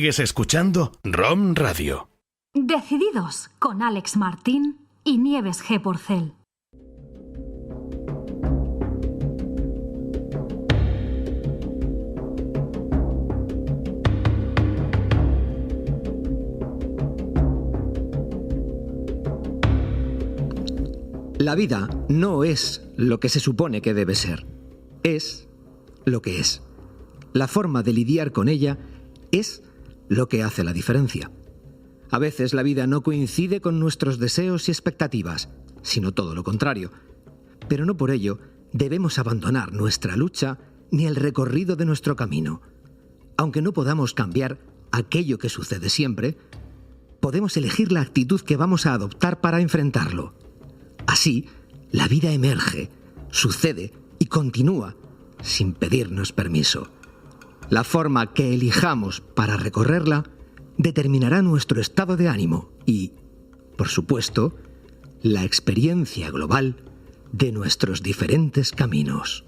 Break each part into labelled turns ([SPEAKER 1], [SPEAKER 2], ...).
[SPEAKER 1] Sigues escuchando ROM Radio.
[SPEAKER 2] Decididos con Alex Martín y Nieves G. Porcel.
[SPEAKER 3] La vida no es lo que se supone que debe ser, es lo que es. La forma de lidiar con ella es lo que hace la diferencia. A veces la vida no coincide con nuestros deseos y expectativas, sino todo lo contrario. Pero no por ello debemos abandonar nuestra lucha ni el recorrido de nuestro camino. Aunque no podamos cambiar aquello que sucede siempre, podemos elegir la actitud que vamos a adoptar para enfrentarlo. Así, la vida emerge, sucede y continúa sin pedirnos permiso. La forma que elijamos para recorrerla determinará nuestro estado de ánimo y, por supuesto, la experiencia global de nuestros diferentes caminos.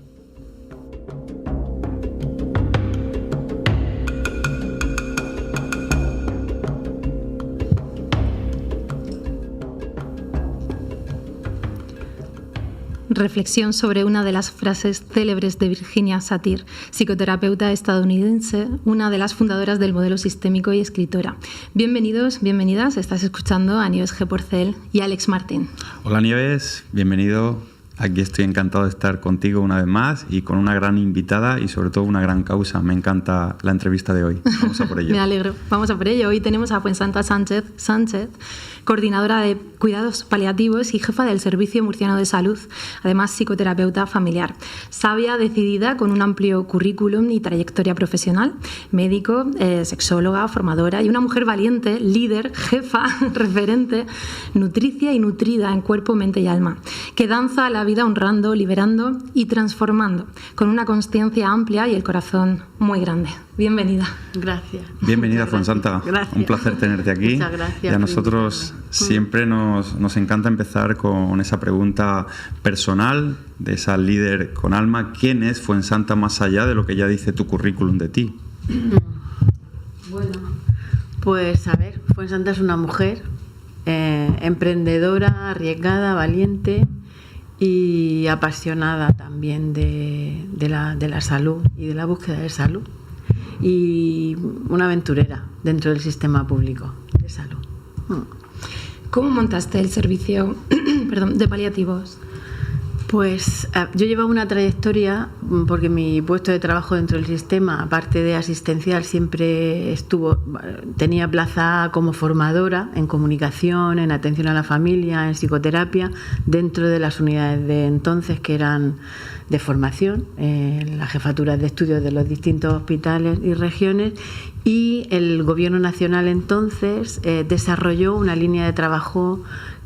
[SPEAKER 4] Reflexión sobre una de las frases célebres de Virginia Satir, psicoterapeuta estadounidense, una de las fundadoras del modelo sistémico y escritora. Bienvenidos, bienvenidas, estás escuchando a Nieves G. Porcel y Alex Martín.
[SPEAKER 5] Hola Nieves, bienvenido. Aquí estoy encantado de estar contigo una vez más y con una gran invitada y sobre todo una gran causa. Me encanta la entrevista de hoy. Vamos a por ello.
[SPEAKER 4] Me alegro. Vamos a por ello. Hoy tenemos a Fuensanta Sánchez, coordinadora de cuidados paliativos y jefa del Servicio Murciano de Salud, además psicoterapeuta familiar. Sabia, decidida, con un amplio currículum y trayectoria profesional, médico, sexóloga, formadora y una mujer valiente, líder, jefa, referente, nutricia y nutrida en cuerpo, mente y alma, que danza la vida honrando, liberando y transformando, con una consciencia amplia y el corazón muy grande. Bienvenida.
[SPEAKER 6] Gracias.
[SPEAKER 5] Bienvenida, Fuensanta.
[SPEAKER 6] Gracias.
[SPEAKER 5] Un placer tenerte aquí.
[SPEAKER 6] Muchas gracias.
[SPEAKER 5] Y a nosotros siempre nos encanta empezar con esa pregunta personal de esa líder con alma. ¿Quién es Fuensanta más allá de lo que ya dice tu currículum de ti?
[SPEAKER 6] Bueno, pues a ver, Fuensanta es una mujer emprendedora, arriesgada, valiente y apasionada también de la salud y de la búsqueda de salud, y una aventurera dentro del sistema público de salud.
[SPEAKER 4] ¿Cómo montaste el servicio de paliativos?
[SPEAKER 6] Pues yo llevaba una trayectoria, porque mi puesto de trabajo dentro del sistema, aparte de asistencial, siempre tenía plaza como formadora en comunicación, en atención a la familia, en psicoterapia, dentro de las unidades de entonces que eran de formación, las jefaturas de estudios de los distintos hospitales y regiones, y el Gobierno Nacional entonces desarrolló una línea de trabajo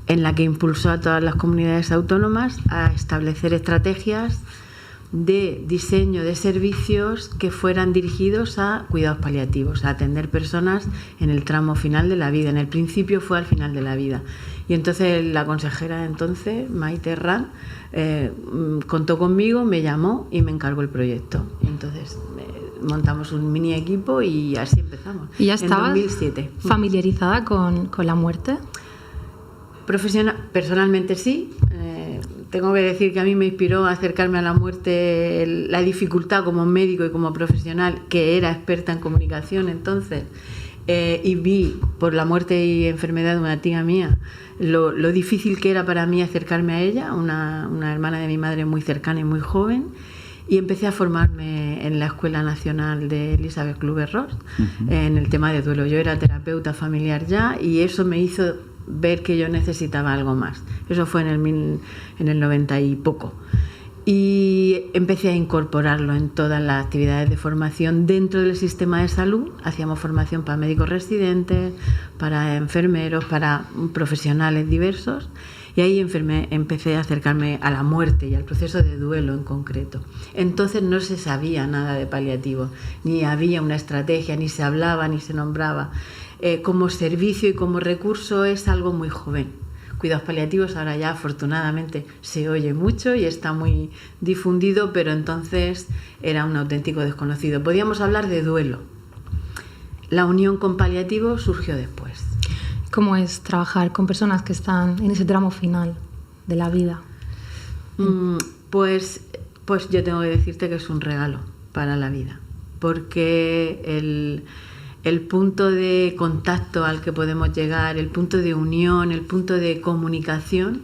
[SPEAKER 6] en la que impulsó a todas las comunidades autónomas a establecer estrategias de diseño de servicios que fueran dirigidos a cuidados paliativos, a atender personas en el tramo final de la vida. En el principio fue al final de la vida. Y entonces la consejera de entonces, Maite Herrán, contó conmigo, me llamó y me encargó el proyecto. Y entonces montamos un mini equipo y así empezamos.
[SPEAKER 4] ¿Y ya estabas
[SPEAKER 6] en 2007.
[SPEAKER 4] familiarizada con la muerte?
[SPEAKER 6] Personalmente sí. Tengo que decir que a mí me inspiró a acercarme a la muerte la dificultad como médico y como profesional, que era experta en comunicación entonces, y vi por la muerte y enfermedad de una tía mía lo difícil que era para mí acercarme a ella, una hermana de mi madre muy cercana y muy joven. Y empecé a formarme en la Escuela Nacional de Elizabeth Kluber-Ross en el tema de duelo. Yo era terapeuta familiar ya, y eso me hizo ver que yo necesitaba algo más. Eso fue en el 90 y poco. Y empecé a incorporarlo en todas las actividades de formación dentro del sistema de salud. Hacíamos formación para médicos residentes, para enfermeros, para profesionales diversos. Y ahí empecé a acercarme a la muerte y al proceso de duelo en concreto. Entonces no se sabía nada de paliativo, ni había una estrategia, ni se hablaba, ni se nombraba. Como servicio y como recurso es algo muy joven. Cuidados paliativos ahora ya afortunadamente se oye mucho y está muy difundido, pero entonces era un auténtico desconocido. Podíamos hablar de duelo, la unión con paliativos surgió después.
[SPEAKER 4] ¿Cómo es trabajar con personas que están en ese tramo final de la vida?
[SPEAKER 6] Pues yo tengo que decirte que es un regalo para la vida, porque el punto de contacto al que podemos llegar, el punto de unión, el punto de comunicación,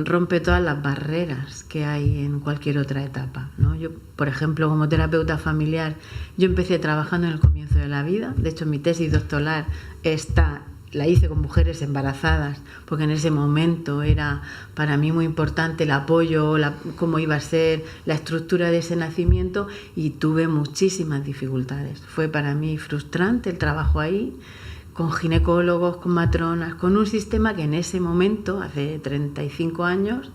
[SPEAKER 6] rompe todas las barreras que hay en cualquier otra etapa, ¿no? Yo, por ejemplo, como terapeuta familiar, yo empecé trabajando en el comienzo de la vida. De hecho, mi tesis doctoral la hice con mujeres embarazadas, porque en ese momento era para mí muy importante el apoyo, cómo iba a ser la estructura de ese nacimiento, y tuve muchísimas dificultades. Fue para mí frustrante el trabajo ahí, con ginecólogos, con matronas, con un sistema que en ese momento, hace 35 años,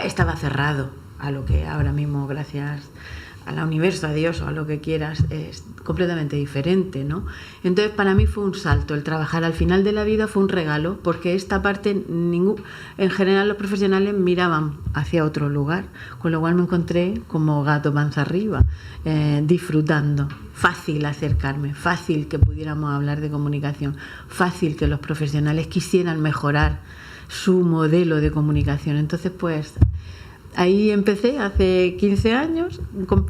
[SPEAKER 6] estaba cerrado a lo que ahora mismo, gracias al universo, a Dios o a lo que quieras, es completamente diferente, ¿no? Entonces, para mí fue un salto. El trabajar al final de la vida fue un regalo, porque esta parte, en general los profesionales miraban hacia otro lugar, con lo cual me encontré como gato panza arriba, disfrutando. Fácil acercarme, fácil que pudiéramos hablar de comunicación, fácil que los profesionales quisieran mejorar su modelo de comunicación. Entonces, pues ahí empecé hace 15 años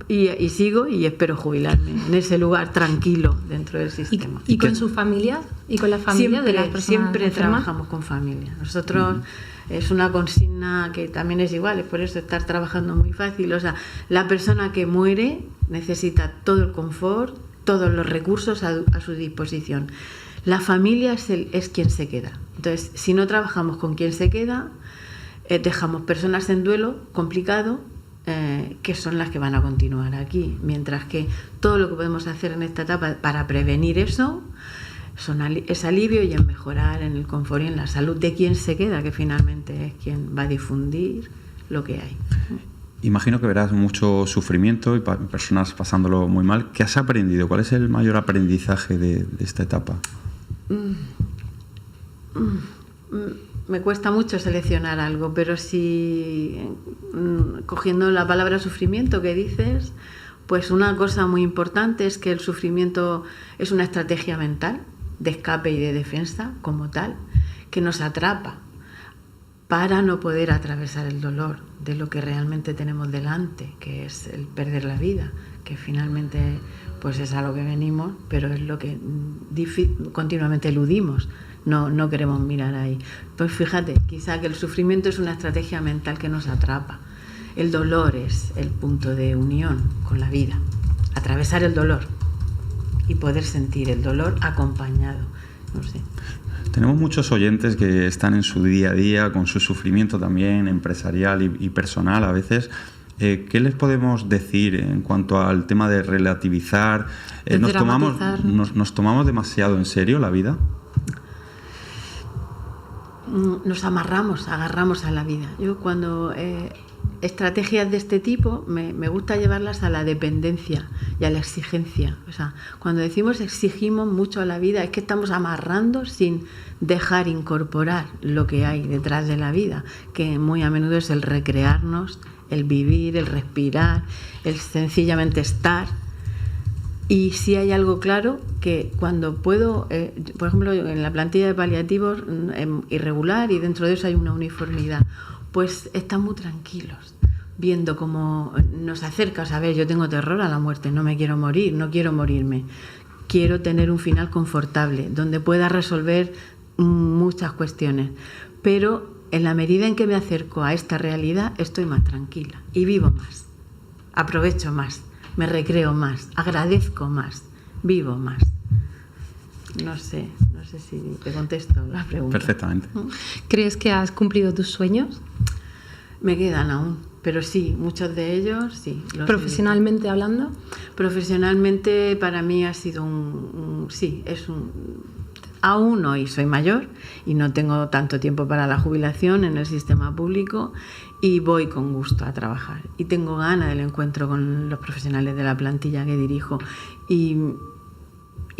[SPEAKER 6] y sigo, y espero jubilarme en ese lugar tranquilo dentro del sistema.
[SPEAKER 4] ¿Y con su familia? ¿Y con la familia de las personas
[SPEAKER 6] siempre
[SPEAKER 4] enfermas?
[SPEAKER 6] trabajamos con familia. Nosotros es una consigna que también es igual, es por eso estar trabajando muy fácil. O sea, la persona que muere necesita todo el confort, todos los recursos a su disposición. La familia es quien se queda. Entonces, si no trabajamos con quien se queda, dejamos personas en duelo complicado, que son las que van a continuar aquí, mientras que todo lo que podemos hacer en esta etapa para prevenir eso es alivio y en mejorar en el confort y en la salud de quien se queda, que finalmente es quien va a difundir lo que hay.
[SPEAKER 5] Imagino que verás mucho sufrimiento y personas pasándolo muy mal. ¿Qué has aprendido? ¿Cuál es el mayor aprendizaje de esta etapa?
[SPEAKER 6] Me cuesta mucho seleccionar algo, pero si cogiendo la palabra sufrimiento que dices, pues una cosa muy importante es que el sufrimiento es una estrategia mental de escape y de defensa como tal, que nos atrapa para no poder atravesar el dolor de lo que realmente tenemos delante, que es el perder la vida, que finalmente pues es a lo que venimos, pero es lo que continuamente eludimos. No queremos mirar ahí. Pues fíjate, quizá que el sufrimiento es una estrategia mental que nos atrapa. El dolor es el punto de unión con la vida. Atravesar el dolor y poder sentir el dolor acompañado. No sé.
[SPEAKER 5] Tenemos muchos oyentes que están en su día a día con su sufrimiento también empresarial y personal a veces. ¿Qué les podemos decir en cuanto al tema de relativizar? ¿Nos tomamos demasiado en serio la vida?
[SPEAKER 6] Nos agarramos a la vida. Yo cuando estrategias de este tipo me gusta llevarlas a la dependencia y a la exigencia. O sea, cuando decimos exigimos mucho a la vida, es que estamos amarrando sin dejar incorporar lo que hay detrás de la vida, que muy a menudo es el recrearnos, el vivir, el respirar, el sencillamente estar. Y sí hay algo claro, que cuando puedo, por ejemplo, en la plantilla de paliativos irregular, y dentro de eso hay una uniformidad, pues están muy tranquilos, viendo cómo nos acerca. O sea, a ver, yo tengo terror a la muerte, no me quiero morir, no quiero morirme. Quiero tener un final confortable, donde pueda resolver muchas cuestiones. Pero en la medida en que me acerco a esta realidad, estoy más tranquila y vivo más, aprovecho más, me recreo más, agradezco más, vivo más. No sé si te contesto la pregunta.
[SPEAKER 5] Perfectamente.
[SPEAKER 4] ¿Crees que has cumplido tus sueños?
[SPEAKER 6] Me quedan aún, pero sí, muchos de ellos sí.
[SPEAKER 4] ¿Profesionalmente hablando?
[SPEAKER 6] Profesionalmente para mí ha sido aún hoy soy mayor y no tengo tanto tiempo para la jubilación en el sistema público, y voy con gusto a trabajar y tengo ganas del encuentro con los profesionales de la plantilla que dirijo, y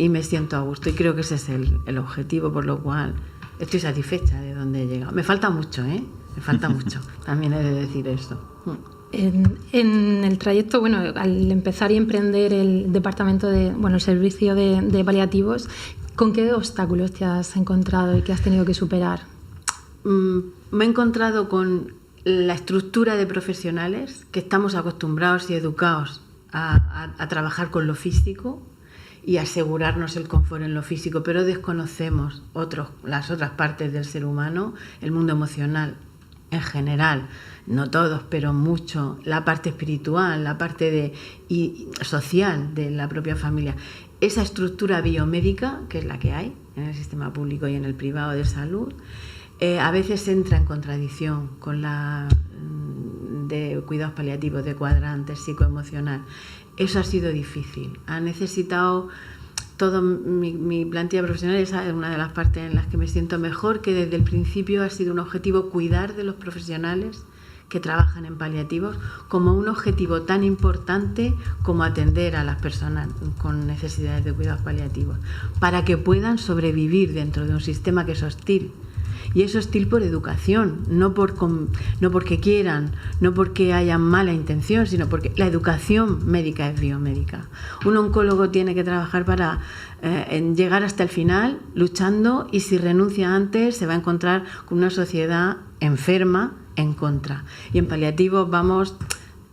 [SPEAKER 6] me siento a gusto, y creo que ese es el objetivo, por lo cual estoy satisfecha de donde he llegado. Me falta mucho, me falta mucho, también he de decir eso.
[SPEAKER 4] En el trayecto, bueno, al empezar y emprender el departamento el servicio de paliativos, ¿con qué obstáculos te has encontrado y qué has tenido que superar?
[SPEAKER 6] Me he encontrado con la estructura de profesionales que estamos acostumbrados y educados a trabajar con lo físico y asegurarnos el confort en lo físico, pero desconocemos las otras partes del ser humano, el mundo emocional en general, no todos, pero mucho, la parte espiritual, la parte social de la propia familia. Esa estructura biomédica, que es la que hay en el sistema público y en el privado de salud, a veces entra en contradicción con la de cuidados paliativos, de cuadrantes psicoemocional. Eso ha sido difícil. Ha necesitado todo mi plantilla profesional, esa es una de las partes en las que me siento mejor, que desde el principio ha sido un objetivo cuidar de los profesionales que trabajan en paliativos como un objetivo tan importante como atender a las personas con necesidades de cuidados paliativos, para que puedan sobrevivir dentro de un sistema que es hostil. Y es hostil por educación, no porque quieran, no porque hayan mala intención, sino porque la educación médica es biomédica. Un oncólogo tiene que trabajar para llegar hasta el final luchando, y si renuncia antes se va a encontrar con una sociedad enferma en contra. Y en paliativos vamos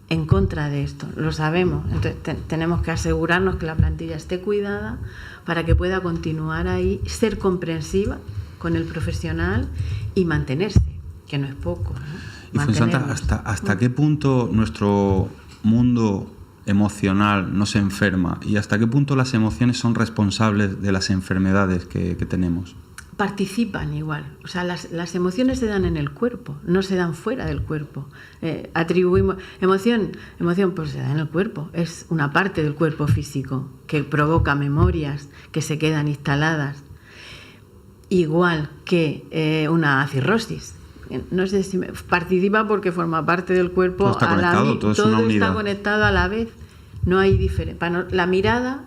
[SPEAKER 6] en contra de esto, lo sabemos. Entonces tenemos que asegurarnos que la plantilla esté cuidada para que pueda continuar ahí, ser comprensiva con el profesional y mantenerse, que no es poco, ¿no?
[SPEAKER 5] Y Fuensanta, ¿hasta qué punto nuestro mundo emocional nos enferma y hasta qué punto las emociones son responsables de las enfermedades que tenemos?
[SPEAKER 6] Participan igual, o sea, las emociones se dan en el cuerpo, no se dan fuera del cuerpo. Atribuimos emoción pues se da en el cuerpo, es una parte del cuerpo físico que provoca memorias que se quedan instaladas. Igual que una cirrosis. No sé si participa porque forma parte del cuerpo.
[SPEAKER 5] Todo está conectado, todo es una unidad.
[SPEAKER 6] Está conectado a la vez. No hay diferencia. La mirada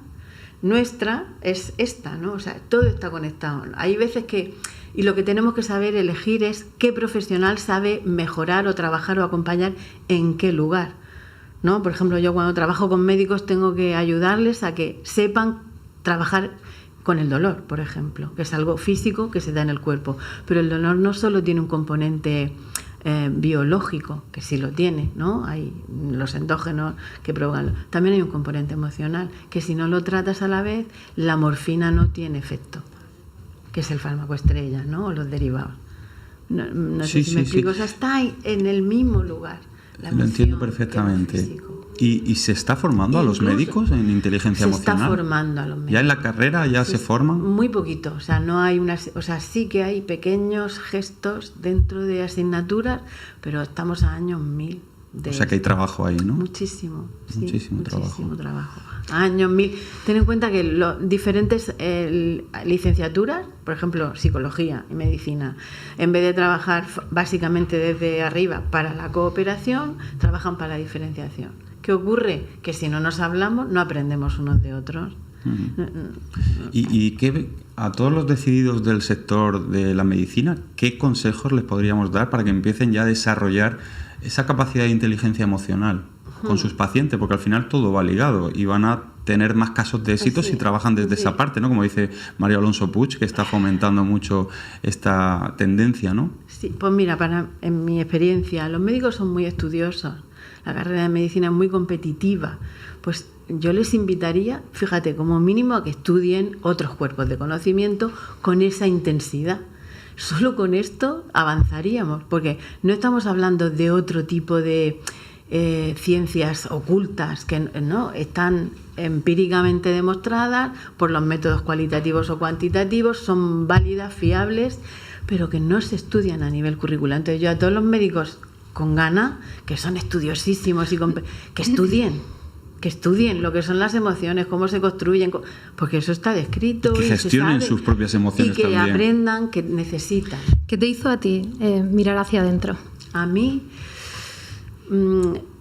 [SPEAKER 6] nuestra es esta, ¿no? O sea, todo está conectado. Hay veces y lo que tenemos que saber elegir es qué profesional sabe mejorar o trabajar o acompañar en qué lugar, ¿no? Por ejemplo, yo cuando trabajo con médicos tengo que ayudarles a que sepan trabajar con el dolor, por ejemplo, que es algo físico que se da en el cuerpo. Pero el dolor no solo tiene un componente biológico, que sí lo tiene, ¿no? Hay los endógenos que provocan. También hay un componente emocional, que si no lo tratas a la vez, la morfina no tiene efecto, que es el fármaco estrella, ¿no? O los derivados. No sé si me explico. O sea, está en el mismo lugar.
[SPEAKER 5] Lo entiendo perfectamente. ¿Y se está formando a los médicos en inteligencia emocional?
[SPEAKER 6] Se está formando a los médicos.
[SPEAKER 5] ¿Ya en la carrera ya se forman?
[SPEAKER 6] Muy poquito. O sea, no hay sí que hay pequeños gestos dentro de asignaturas, pero estamos a años 1000.
[SPEAKER 5] O sea que hay trabajo ahí, ¿no?
[SPEAKER 6] Muchísimo. Sí,
[SPEAKER 5] muchísimo trabajo.
[SPEAKER 6] Años 1000. Ten en cuenta que los diferentes licenciaturas, por ejemplo, psicología y medicina, en vez de trabajar básicamente desde arriba para la cooperación, trabajan para la diferenciación. ¿Qué ocurre? Que si no nos hablamos, no aprendemos unos de otros.
[SPEAKER 5] ¿Y qué, a todos los decididos del sector de la medicina, qué consejos les podríamos dar para que empiecen ya a desarrollar esa capacidad de inteligencia emocional con sus pacientes? Porque al final todo va ligado y van a tener más casos de éxito si trabajan desde esa parte, ¿no? Como dice Mario Alonso Puig, que está fomentando mucho esta tendencia, ¿no? Sí,
[SPEAKER 6] pues mira, en mi experiencia, los médicos son muy estudiosos. La carrera de medicina es muy competitiva. Pues yo les invitaría, fíjate, como mínimo a que estudien otros cuerpos de conocimiento con esa intensidad. Solo con esto avanzaríamos, porque no estamos hablando de otro tipo de ciencias ocultas que no están empíricamente demostradas por los métodos cualitativos o cuantitativos, son válidas, fiables, pero que no se estudian a nivel curricular. Entonces yo a todos los médicos con ganas, que son estudiosísimos que estudien lo que son las emociones, cómo se construyen, porque eso está descrito.
[SPEAKER 5] Y que gestionen sus propias emociones
[SPEAKER 6] y que
[SPEAKER 5] también.
[SPEAKER 6] Aprendan que necesitan.
[SPEAKER 4] ¿Qué te hizo a ti mirar hacia adentro?
[SPEAKER 6] A mí,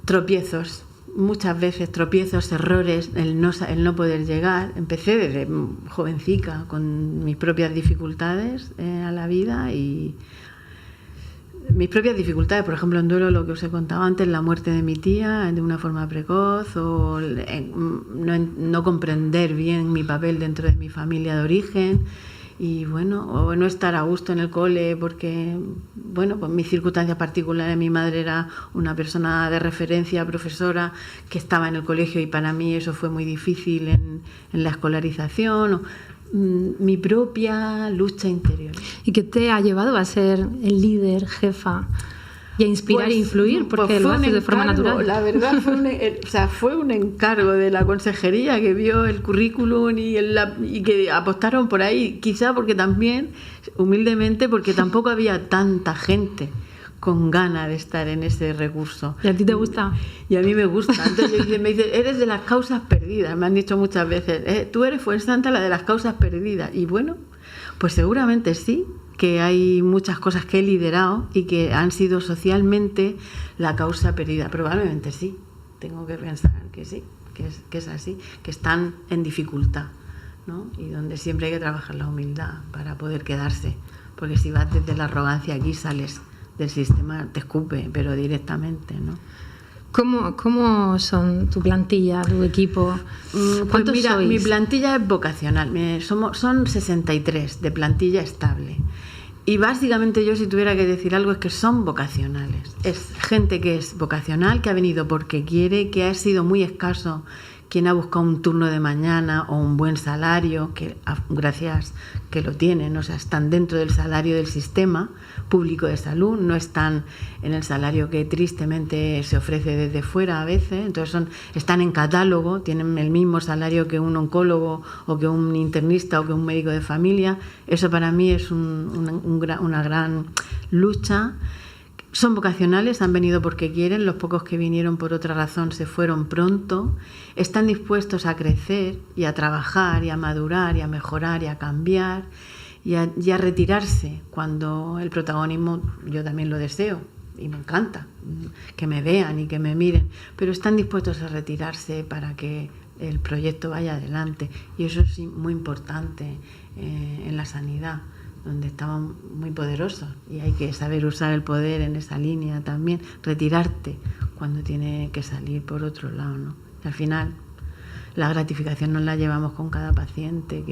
[SPEAKER 6] tropiezos. Muchas veces tropiezos, errores, el no poder llegar. Empecé desde jovencica con mis propias dificultades a la vida y mis propias dificultades, por ejemplo, en duelo, lo que os he contado antes, la muerte de mi tía de una forma precoz, o no comprender bien mi papel dentro de mi familia de origen, y bueno, o no estar a gusto en el cole porque, bueno, pues mis circunstancias particulares, mi madre era una persona de referencia, profesora, que estaba en el colegio y para mí eso fue muy difícil en la escolarización, mi propia lucha interior.
[SPEAKER 4] ¿Y qué te ha llevado a ser el líder, jefa? Y a inspirar e influir, porque lo haces de forma natural.
[SPEAKER 6] La verdad fue un encargo de la consejería que vio el currículum y que apostaron por ahí, quizá porque también, humildemente, porque tampoco había tanta gente con ganas de estar en ese recurso.
[SPEAKER 4] ¿Y a ti te gusta?
[SPEAKER 6] Y a mí me gusta. Entonces me dicen, eres de las causas perdidas, me han dicho muchas veces, tú eres Fuensanta la de las causas perdidas. Y bueno, pues seguramente sí, que hay muchas cosas que he liderado y que han sido socialmente la causa perdida. Probablemente sí, tengo que pensar que sí, que es así, que están en dificultad, ¿no? Y donde siempre hay que trabajar la humildad para poder quedarse, porque si vas desde la arrogancia aquí sales del sistema, te escupe, pero directamente, ¿no?
[SPEAKER 4] ¿Cómo son tu plantilla, tu equipo? ¿Cuántos
[SPEAKER 6] Pues mira,
[SPEAKER 4] sois?
[SPEAKER 6] mi plantilla es vocacional, son 63 de plantilla estable. Y básicamente yo, si tuviera que decir algo, es que son vocacionales. Es gente que es vocacional, que ha venido porque quiere, que ha sido muy escaso quien ha buscado un turno de mañana o un buen salario, que gracias que lo tienen, o sea, están dentro del salario del sistema público de salud, no están en el salario que tristemente se ofrece desde fuera a veces, entonces están en catálogo, tienen el mismo salario que un oncólogo o que un internista o que un médico de familia. Eso para mí es una gran lucha. Son vocacionales, han venido porque quieren, los pocos que vinieron por otra razón se fueron pronto, están dispuestos a crecer y a trabajar y a madurar y a mejorar y a cambiar y a retirarse cuando el protagonismo, yo también lo deseo y me encanta que me vean y que me miren, pero están dispuestos a retirarse para que el proyecto vaya adelante, y eso es muy importante en la sanidad, donde estaban muy poderosos, y hay que saber usar el poder en esa línea también, retirarte cuando tiene que salir por otro lado, ¿no? Y al final la gratificación nos la llevamos con cada paciente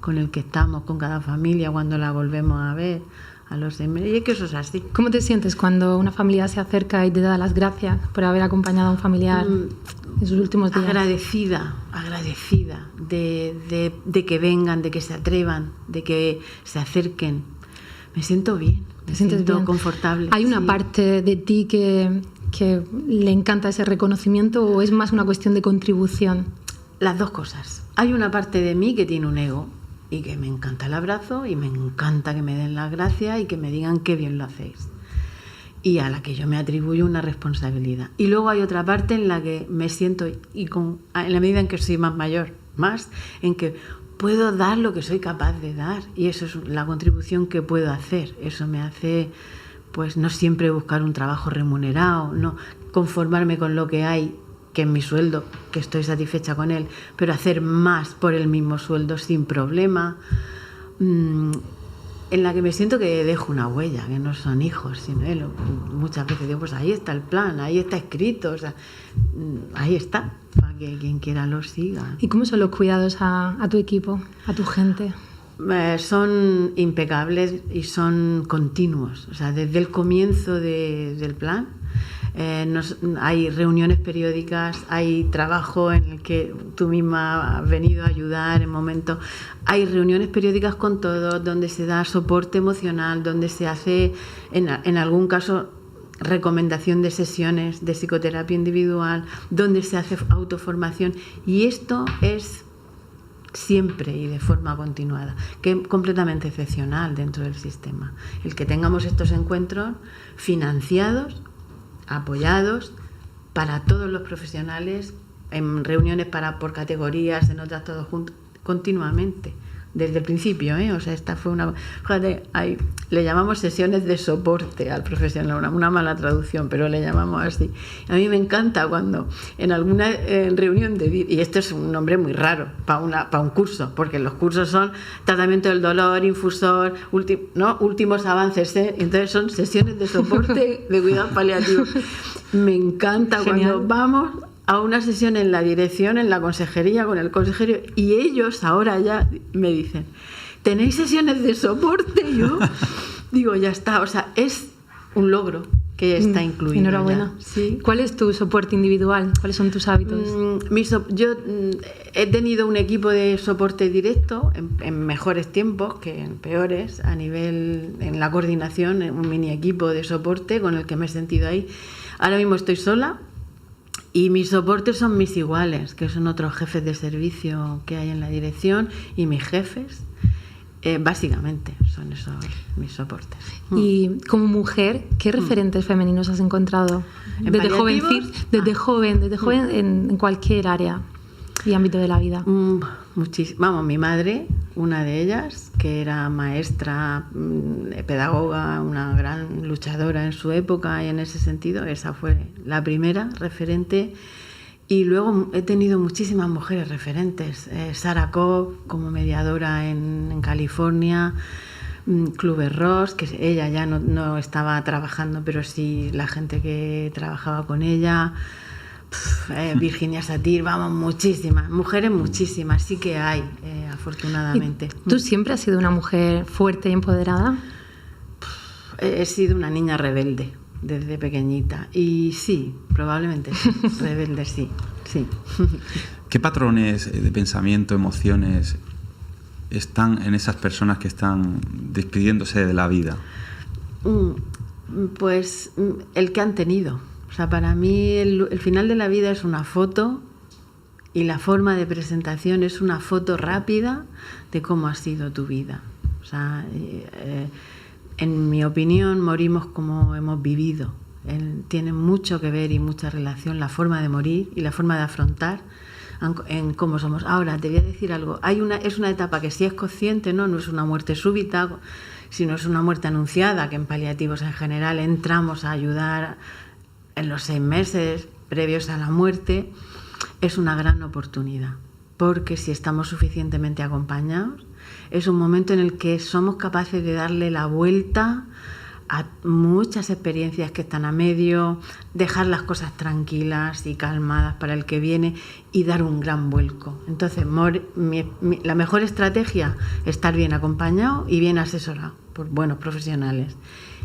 [SPEAKER 6] con el que estamos, con cada familia cuando la volvemos a ver a los 6 meses, y es que eso es así.
[SPEAKER 4] ¿Cómo te sientes cuando una familia se acerca y te da las gracias por haber acompañado a un familiar en sus últimos días?
[SPEAKER 6] Agradecida de que vengan, de que se atrevan, de que se acerquen. Me siento bien, me siento bien, confortable.
[SPEAKER 4] ¿Hay una parte de ti que le encanta ese reconocimiento, o es más una cuestión de contribución?
[SPEAKER 6] Las dos cosas. Hay una parte de mí que tiene un ego y que me encanta el abrazo y me encanta que me den las gracias y que me digan qué bien lo hacéis, y a la que yo me atribuyo una responsabilidad. Y luego hay otra parte en la que me siento, en la medida en que soy más mayor, más en que puedo dar lo que soy capaz de dar, y eso es la contribución que puedo hacer. Eso me hace, pues, no siempre buscar un trabajo remunerado, no conformarme con lo que hay, que es mi sueldo, que estoy satisfecha con él, pero hacer más por el mismo sueldo sin problema, en la que me siento que dejo una huella, que no son hijos, sino él. Muchas veces digo, pues ahí está el plan, ahí está escrito, o sea, ahí está, para que quien quiera lo siga.
[SPEAKER 4] ¿Y cómo son los cuidados a tu equipo, a tu gente?
[SPEAKER 6] Son impecables y son continuos, o sea, desde el comienzo del plan. Hay reuniones periódicas, hay trabajo en el que tú misma has venido a ayudar en momentos. Hay reuniones periódicas con todos, donde se da soporte emocional, donde se hace, en algún caso, recomendación de sesiones de psicoterapia individual, donde se hace autoformación. Y esto es siempre y de forma continuada, que es completamente excepcional dentro del sistema. El que tengamos estos encuentros financiados, apoyados para todos los profesionales, en reuniones por categorías, en otras todos juntos, continuamente. desde el principio, ¿eh? O sea, esta fue una... Fíjate, le llamamos sesiones de soporte al profesional, una mala traducción, pero le llamamos así. A mí me encanta cuando en alguna reunión y esto es un nombre muy raro para un curso, porque los cursos son tratamiento del dolor, infusor, últimos avances, ¿eh? Entonces son sesiones de soporte de cuidados paliativos. Me encanta cuando vamos a una sesión en la dirección, en la consejería, con el consejero, y ellos ahora ya me dicen, ¿tenéis sesiones de soporte? Yo digo, ya está, o sea, es un logro que está incluido.
[SPEAKER 4] Enhorabuena.
[SPEAKER 6] ¿Sí?
[SPEAKER 4] ¿Cuál es tu soporte individual? ¿Cuáles son tus hábitos?
[SPEAKER 6] Yo he tenido un equipo de soporte directo en mejores tiempos que en peores, a nivel, en la coordinación, un mini equipo de soporte con el que me he sentido ahí. Ahora mismo estoy sola. Y mis soportes son mis iguales, que son otros jefes de servicio que hay en la dirección, y mis jefes, básicamente, son esos mis soportes.
[SPEAKER 4] Y como mujer, ¿qué referentes femeninos has encontrado? Desde joven en cualquier área y ámbito de la vida.
[SPEAKER 6] Vamos, mi madre, una de ellas, que era maestra, pedagoga, una gran luchadora en su época, y en ese sentido esa fue la primera referente. Y luego he tenido muchísimas mujeres referentes. Sarah Cobb como mediadora en California, Kluber Ross, que ella ya no estaba trabajando, pero sí la gente que trabajaba con ella. Virginia Satir, vamos, muchísimas mujeres, muchísimas, sí que hay, afortunadamente.
[SPEAKER 4] ¿Tú siempre has sido una mujer fuerte y empoderada?
[SPEAKER 6] He sido una niña rebelde desde pequeñita, y sí, probablemente sí, rebelde, sí.
[SPEAKER 5] ¿Qué patrones de pensamiento, emociones están en esas personas que están despidiéndose de la vida?
[SPEAKER 6] Pues el que han tenido. O sea, para mí el final de la vida es una foto, y la forma de presentación es una foto rápida de cómo ha sido tu vida. O sea, en mi opinión, morimos como hemos vivido. Tiene mucho que ver y mucha relación la forma de morir y la forma de afrontar en cómo somos. Ahora, te voy a decir algo. Es una etapa que sí es consciente, no es una muerte súbita, sino es una muerte anunciada, que en paliativos en general entramos a ayudar en los 6 meses previos a la muerte. Es una gran oportunidad, porque si estamos suficientemente acompañados, es un momento en el que somos capaces de darle la vuelta a muchas experiencias que están a medio, dejar las cosas tranquilas y calmadas para el que viene y dar un gran vuelco. Entonces, la mejor estrategia es estar bien acompañado y bien asesorado por buenos profesionales.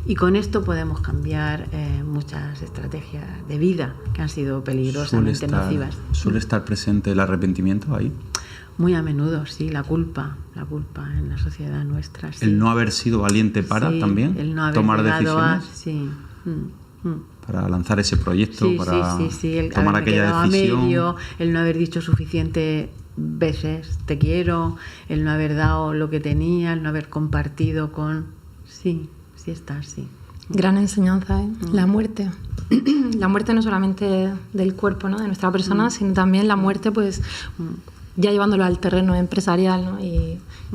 [SPEAKER 6] Y con esto podemos cambiar muchas estrategias de vida que han sido peligrosamente nocivas.
[SPEAKER 5] ¿Suele estar presente el arrepentimiento ahí?
[SPEAKER 6] Muy a menudo, sí, la culpa en la sociedad nuestra. Sí.
[SPEAKER 5] ¿El no haber sido valiente para también
[SPEAKER 6] el no haber
[SPEAKER 5] tomar decisiones?
[SPEAKER 6] Sí.
[SPEAKER 5] Para lanzar ese proyecto, para
[SPEAKER 6] el
[SPEAKER 5] tomar aquella decisión.
[SPEAKER 6] A medio, el no haber dicho suficiente veces te quiero, el no haber dado lo que tenía, el no haber compartido con... Sí está así.
[SPEAKER 4] Gran enseñanza, ¿eh? La muerte. La muerte no solamente del cuerpo, ¿no? De nuestra persona, sino también la muerte, pues, ya llevándolo al terreno empresarial, ¿no?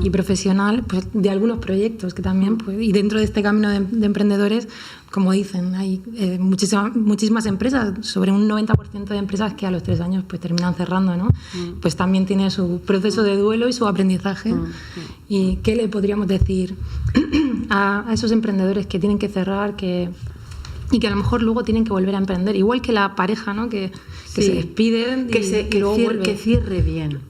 [SPEAKER 4] y profesional, pues, de algunos proyectos que también, pues, y dentro de este camino de emprendedores, como dicen, hay muchísimas empresas, sobre un 90% de empresas que a los 3 años pues terminan cerrando, ¿no? Pues también tiene su proceso de duelo y su aprendizaje. ¿Y qué le podríamos decir a esos emprendedores que tienen que cerrar, y que a lo mejor luego tienen que volver a emprender? Igual que la pareja, ¿no? Que se despiden
[SPEAKER 6] que cierre bien,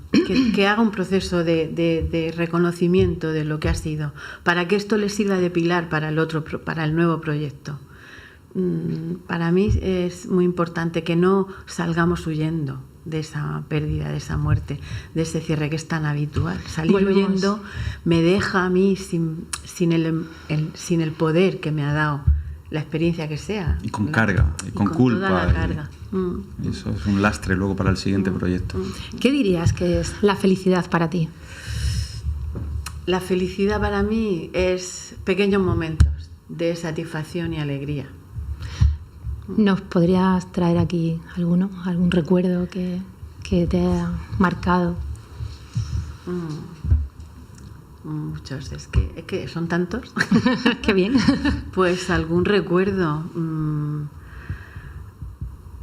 [SPEAKER 6] que haga un proceso de reconocimiento de lo que ha sido, para que esto le sirva de pilar para el nuevo proyecto. Para mí es muy importante que no salgamos huyendo de esa pérdida, de esa muerte, de ese cierre que es tan habitual. Salir huyendo me deja a mí sin el poder que me ha dado la experiencia que sea.
[SPEAKER 5] Y con carga, y con culpa.
[SPEAKER 6] Toda la carga.
[SPEAKER 5] Eso es un lastre luego para el siguiente proyecto.
[SPEAKER 4] ¿Qué dirías que es la felicidad para ti?
[SPEAKER 6] La felicidad para mí es pequeños momentos de satisfacción y alegría.
[SPEAKER 4] ¿Nos podrías traer aquí algún recuerdo que te haya marcado?
[SPEAKER 6] muchos, es que son tantos.
[SPEAKER 4] Qué bien.
[SPEAKER 6] Pues algún recuerdo,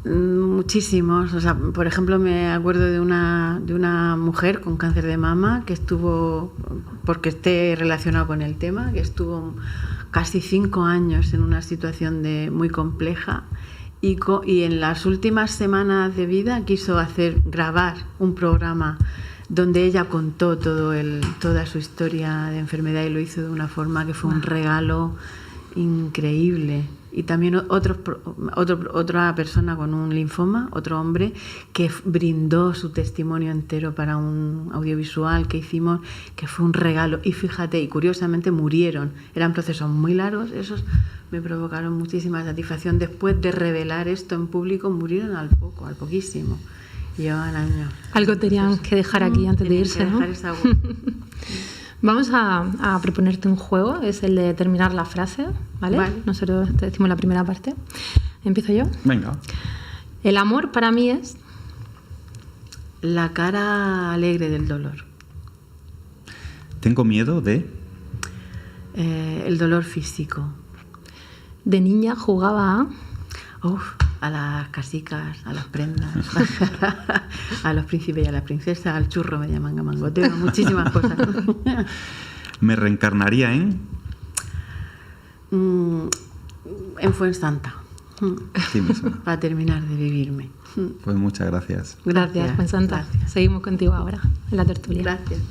[SPEAKER 6] muchísimos. O sea, por ejemplo, me acuerdo de una mujer con cáncer de mama que estuvo, porque esté relacionado con el tema, que estuvo casi 5 años en una situación muy compleja. Y en las últimas semanas de vida quiso grabar un programa donde ella contó toda su historia de enfermedad, y lo hizo de una forma que fue un regalo increíble. Y también otra persona con un linfoma, otro hombre, que brindó su testimonio entero para un audiovisual que hicimos, que fue un regalo. Y fíjate, y curiosamente murieron. Eran procesos muy largos, esos me provocaron muchísima satisfacción. Después de revelar esto en público, murieron al poquísimo. Llevaban años.
[SPEAKER 4] Algo tenían que dejar aquí antes de irse, ¿no? Vamos a proponerte un juego, es el de terminar la frase, ¿vale? Nosotros te decimos la primera parte. ¿Empiezo yo?
[SPEAKER 5] Venga.
[SPEAKER 4] El amor para mí es...
[SPEAKER 6] la cara alegre del dolor.
[SPEAKER 5] Tengo miedo de...
[SPEAKER 6] el dolor físico.
[SPEAKER 4] De niña jugaba
[SPEAKER 6] a las casicas, a las prendas, a los príncipes y a las princesas, al churro me llaman gamangoteo, muchísimas cosas.
[SPEAKER 5] Me reencarnaría en
[SPEAKER 6] Fuensanta.
[SPEAKER 5] Sí mismo.
[SPEAKER 6] Para terminar de vivirme.
[SPEAKER 5] Pues muchas gracias.
[SPEAKER 4] Gracias, Fuensanta. Seguimos contigo ahora, en la tertulia.
[SPEAKER 6] Gracias.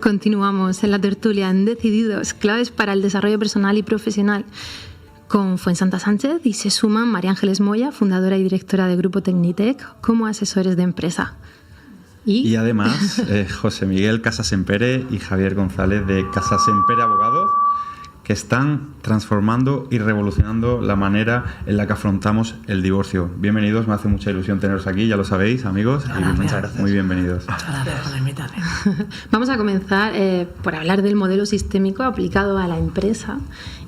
[SPEAKER 4] Continuamos en la tertulia en Decididos, claves para el desarrollo personal y profesional, con Fuensanta Sánchez, y se suman María Ángeles Moya, fundadora y directora de Grupo Tecnitec, como asesores de empresa.
[SPEAKER 5] Y además José Miguel Casasempere y Javier González de Casasempere Abogados, que están transformando y revolucionando la manera en la que afrontamos el divorcio. Bienvenidos, me hace mucha ilusión teneros aquí, ya lo sabéis, amigos.
[SPEAKER 7] Muchas gracias.
[SPEAKER 5] Muy bienvenidos.
[SPEAKER 7] Muchas gracias por invitarme.
[SPEAKER 4] Vamos a comenzar por hablar del modelo sistémico aplicado a la empresa,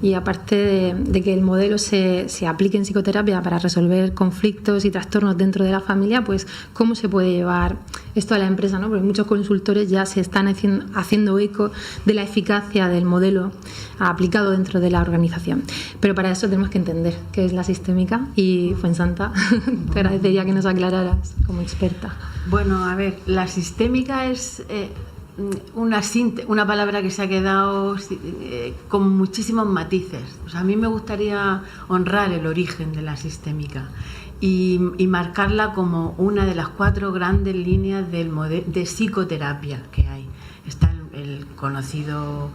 [SPEAKER 4] y aparte de que el modelo se aplique en psicoterapia para resolver conflictos y trastornos dentro de la familia, pues cómo se puede llevar esto a la empresa, ¿no? Porque muchos consultores ya se están haciendo eco de la eficacia del modelo aplicado dentro de la organización. Pero para eso tenemos que entender qué es la sistémica, y Fuensanta, te agradecería que nos aclararas como experta.
[SPEAKER 6] Bueno, a ver, la sistémica es una palabra que se ha quedado con muchísimos matices. O sea, a mí me gustaría honrar el origen de la sistémica y marcarla como una de las 4 grandes líneas de psicoterapia que hay. Está el conocido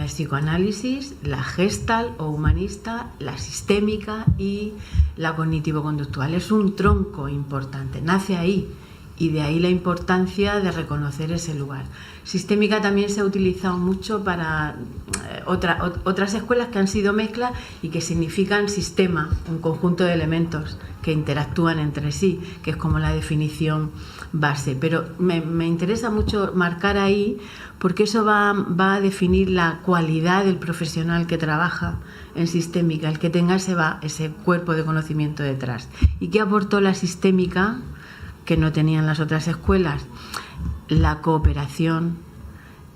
[SPEAKER 6] psicoanálisis, la Gestalt o humanista, la sistémica y la cognitivo-conductual. Es un tronco importante, nace ahí, y de ahí la importancia de reconocer ese lugar. Sistémica también se ha utilizado mucho para otras escuelas que han sido mezclas y que significan sistema, un conjunto de elementos que interactúan entre sí, que es como la definición base. Pero me interesa mucho marcar ahí, porque eso va a definir la cualidad del profesional que trabaja en sistémica, el que tenga ese cuerpo de conocimiento detrás. ¿Y qué aportó la sistémica que no tenían las otras escuelas? La cooperación,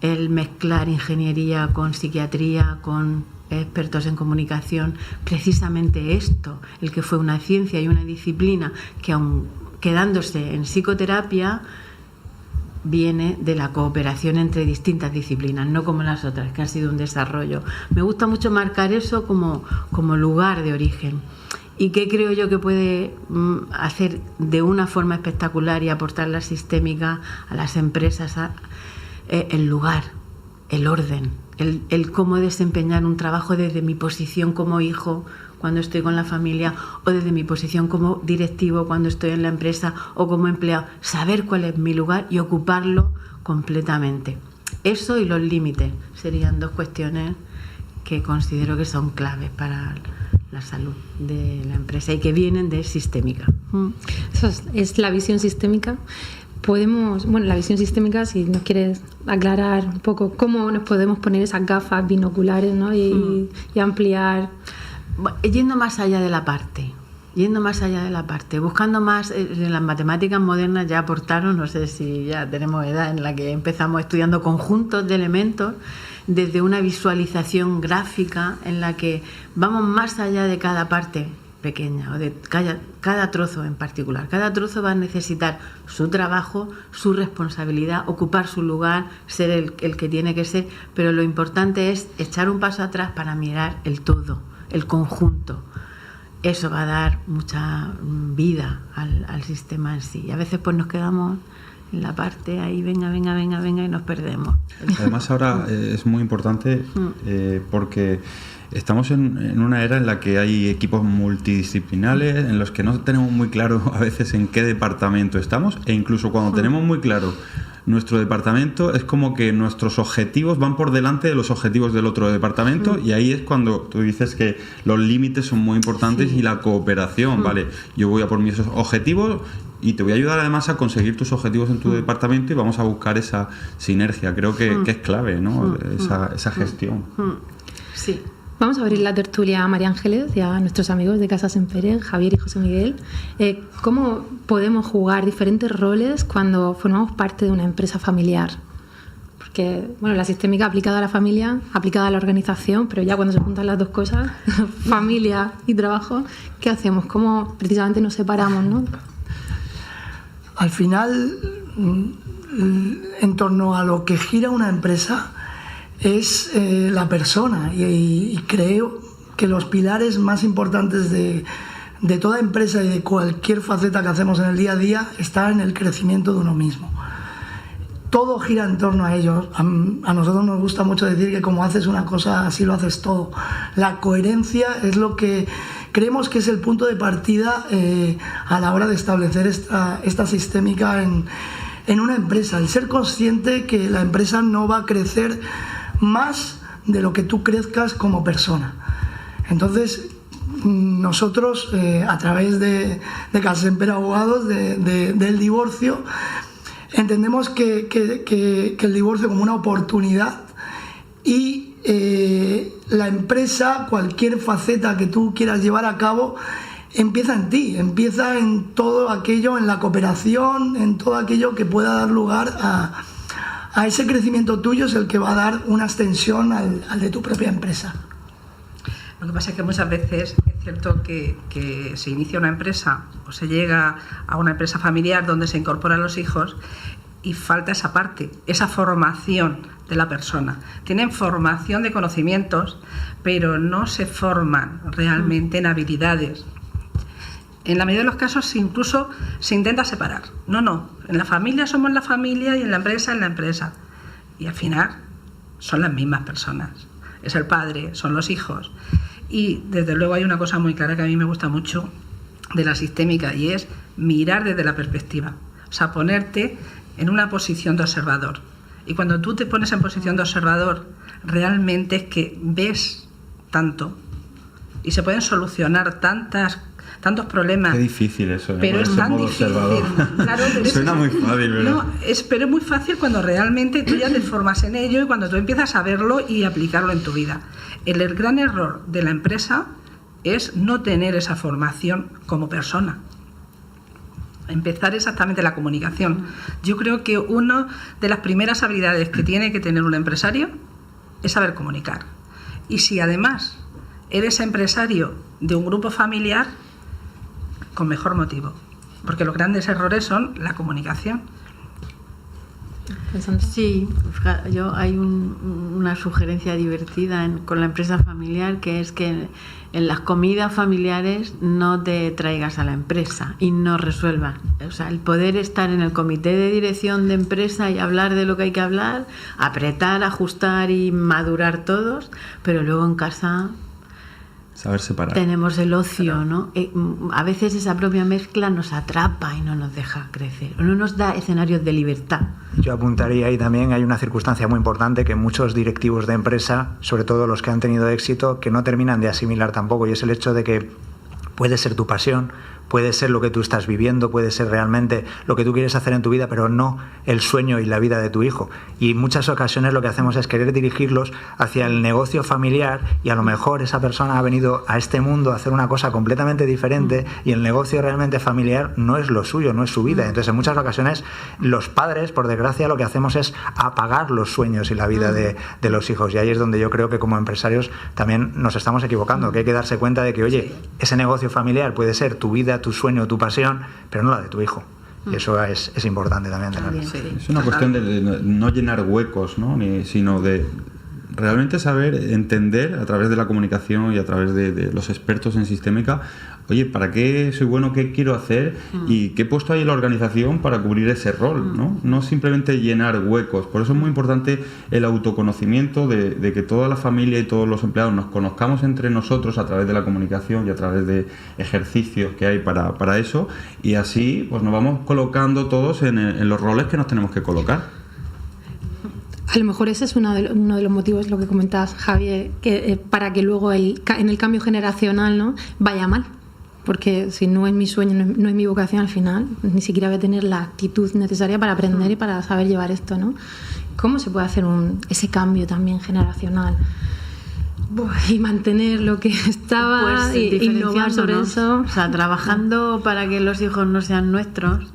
[SPEAKER 6] el mezclar ingeniería con psiquiatría, con expertos en comunicación, precisamente esto, el que fue una ciencia y una disciplina que, aun quedándose en psicoterapia, viene de la cooperación entre distintas disciplinas, no como las otras, que han sido un desarrollo. Me gusta mucho marcar eso como lugar de origen. ¿Y qué creo yo que puede hacer de una forma espectacular y aportar la sistémica a las empresas? El lugar, el orden, el cómo desempeñar un trabajo desde mi posición como hijo, cuando estoy con la familia, o desde mi posición como directivo cuando estoy en la empresa o como empleado. Saber cuál es mi lugar y ocuparlo completamente. Eso y los límites serían dos cuestiones que considero que son claves para la salud de la empresa y que vienen de sistémica.
[SPEAKER 4] Eso es la visión sistémica. La visión sistémica, si nos quieres aclarar un poco cómo nos podemos poner esas gafas binoculares, ¿no? y ampliar.
[SPEAKER 6] Yendo más allá de la parte, buscando más en las matemáticas modernas. Ya aportaron, no sé si ya tenemos edad en la que empezamos estudiando conjuntos de elementos desde una visualización gráfica en la que vamos más allá de cada parte pequeña o de cada trozo en particular. Cada trozo va a necesitar su trabajo, su responsabilidad, ocupar su lugar, ser el que tiene que ser, pero lo importante es echar un paso atrás para mirar el todo, el conjunto. Eso va a dar mucha vida al sistema en sí. Y a veces pues nos quedamos en la parte ahí, venga, y nos perdemos.
[SPEAKER 5] Además ahora es muy importante porque estamos en una era en la que hay equipos multidisciplinares en los que no tenemos muy claro a veces en qué departamento estamos, e incluso cuando tenemos muy claro nuestro departamento, es como que nuestros objetivos van por delante de los objetivos del otro departamento, y ahí es cuando tú dices que los límites son muy importantes y la cooperación, ¿vale? Yo voy a por mis objetivos y te voy a ayudar además a conseguir tus objetivos en tu departamento y vamos a buscar esa sinergia. Creo que es clave, ¿no? Esa gestión.
[SPEAKER 6] Sí.
[SPEAKER 4] Vamos a abrir la tertulia a María Ángeles y a nuestros amigos de Casa Sempere, Javier y José Miguel. ¿Cómo podemos jugar diferentes roles cuando formamos parte de una empresa familiar? Porque la sistémica aplicada a la familia, aplicada a la organización, pero ya cuando se juntan las dos cosas, familia y trabajo, ¿qué hacemos? ¿Cómo precisamente nos separamos, no?
[SPEAKER 7] Al final, en torno a lo que gira una empresa es la persona, y creo que los pilares más importantes de toda empresa y de cualquier faceta que hacemos en el día a día está en el crecimiento de uno mismo. Todo gira en torno a ello. A nosotros nos gusta mucho decir que como haces una cosa, así lo haces todo. La coherencia es lo que creemos que es el punto de partida a la hora de establecer esta sistémica en una empresa. El ser consciente que la empresa no va a crecer más de lo que tú crezcas como persona. Entonces, nosotros, a través de Casa Sempere Abogados, del divorcio, entendemos que el divorcio como una oportunidad, y la empresa, cualquier faceta que tú quieras llevar a cabo, empieza en ti, empieza en todo aquello, en la cooperación, en todo aquello que pueda dar lugar a ese crecimiento tuyo, es el que va a dar una extensión al de tu propia empresa.
[SPEAKER 8] Lo que pasa es que muchas veces es cierto que se inicia una empresa o se llega a una empresa familiar donde se incorporan los hijos y falta esa parte, esa formación de la persona. Tienen formación de conocimientos, pero no se forman realmente en habilidades. En la mayoría de los casos incluso se intenta separar. No, en la familia somos la familia y en la empresa es la empresa. Y al final son las mismas personas. Es el padre, son los hijos. Y desde luego hay una cosa muy clara que a mí me gusta mucho de la sistémica, y es mirar desde la perspectiva. O sea, ponerte en una posición de observador. Y cuando tú te pones en posición de observador, realmente es que ves tanto y se pueden solucionar tantos problemas.
[SPEAKER 5] Qué difícil eso,
[SPEAKER 8] pero es tan difícil. Claro,
[SPEAKER 5] suena muy fácil, ¿verdad?
[SPEAKER 8] No, pero es muy fácil cuando realmente tú ya te formas en ello y cuando tú empiezas a verlo y aplicarlo en tu vida. El gran error de la empresa es no tener esa formación como persona. Empezar exactamente la comunicación. Yo creo que una de las primeras habilidades que tiene que tener un empresario es saber comunicar. Y si además eres empresario de un grupo familiar, con mejor motivo, porque los grandes errores son la comunicación.
[SPEAKER 6] Sí, hay una sugerencia divertida con la empresa familiar, que es que en las comidas familiares no te traigas a la empresa y no resuelvan. O sea, el poder estar en el comité de dirección de empresa y hablar de lo que hay que hablar, apretar, ajustar y madurar todos, pero luego en casa
[SPEAKER 5] Saber separar.
[SPEAKER 6] Tenemos el ocio, ¿no? A veces esa propia mezcla nos atrapa y no nos deja crecer, o no nos da escenarios de libertad.
[SPEAKER 9] Yo apuntaría ahí también, hay una circunstancia muy importante que muchos directivos de empresa, sobre todo los que han tenido éxito, que no terminan de asimilar tampoco, y es el hecho de que puede ser tu pasión, puede ser lo que tú estás viviendo, puede ser realmente lo que tú quieres hacer en tu vida, pero no el sueño y la vida de tu hijo. Y en muchas ocasiones lo que hacemos es querer dirigirlos hacia el negocio familiar, y a lo mejor esa persona ha venido a este mundo a hacer una cosa completamente diferente y el negocio realmente familiar no es lo suyo, no es su vida. Entonces en muchas ocasiones los padres, por desgracia, lo que hacemos es apagar los sueños y la vida de los hijos, y ahí es donde yo creo que como empresarios también nos estamos equivocando, que hay que darse cuenta de que, oye, ese negocio familiar puede ser tu vida, tu sueño, tu pasión, pero no la de tu hijo. Y eso es importante también tenerlo.
[SPEAKER 5] Es una cuestión de no llenar huecos, ¿no? Sino de realmente saber entender a través de la comunicación y a través de los expertos en sistémica, oye, ¿para qué soy bueno? ¿Qué quiero hacer? ¿Y qué he puesto ahí en la organización para cubrir ese rol? No simplemente llenar huecos. Por eso es muy importante el autoconocimiento de que toda la familia y todos los empleados nos conozcamos entre nosotros a través de la comunicación y a través de ejercicios que hay para eso, y así pues nos vamos colocando todos en los roles que nos tenemos que colocar.
[SPEAKER 4] A lo mejor ese es uno de los motivos, lo que comentas, Javier, que para que luego en el cambio generacional, ¿no?, vaya mal. Porque si no es mi sueño, no es mi vocación, al final ni siquiera voy a tener la actitud necesaria para aprender y para saber llevar esto, ¿no? ¿Cómo se puede hacer ese cambio también generacional? Y mantener lo que estaba,
[SPEAKER 6] pues,
[SPEAKER 4] y innovar sobre eso.
[SPEAKER 6] O sea, trabajando para que los hijos no sean nuestros,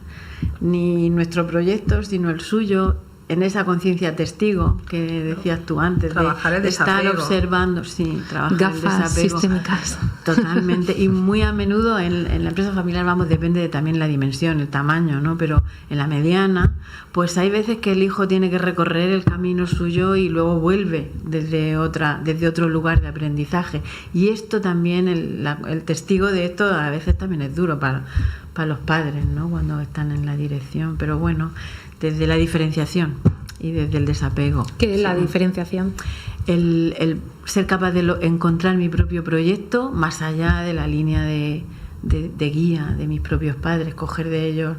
[SPEAKER 6] ni nuestro proyecto, sino el suyo, en esa conciencia testigo que decías tú antes,
[SPEAKER 8] trabajar el
[SPEAKER 6] de estar
[SPEAKER 8] desapego.
[SPEAKER 6] observando, sí, trabajar
[SPEAKER 4] Gafas
[SPEAKER 6] el desapego
[SPEAKER 4] sistémicas.
[SPEAKER 6] Totalmente. Y muy a menudo en la empresa familiar, depende de también la dimensión, el tamaño, ¿no? Pero en la mediana, pues hay veces que el hijo tiene que recorrer el camino suyo y luego vuelve desde otro lugar de aprendizaje. Y esto también, el testigo de esto a veces también es duro para los padres, ¿no?, cuando están en la dirección. Pero bueno, desde la diferenciación y desde el desapego.
[SPEAKER 4] ¿Qué es la diferenciación?
[SPEAKER 6] El ser capaz de encontrar mi propio proyecto más allá de la línea de guía de mis propios padres, coger de ellos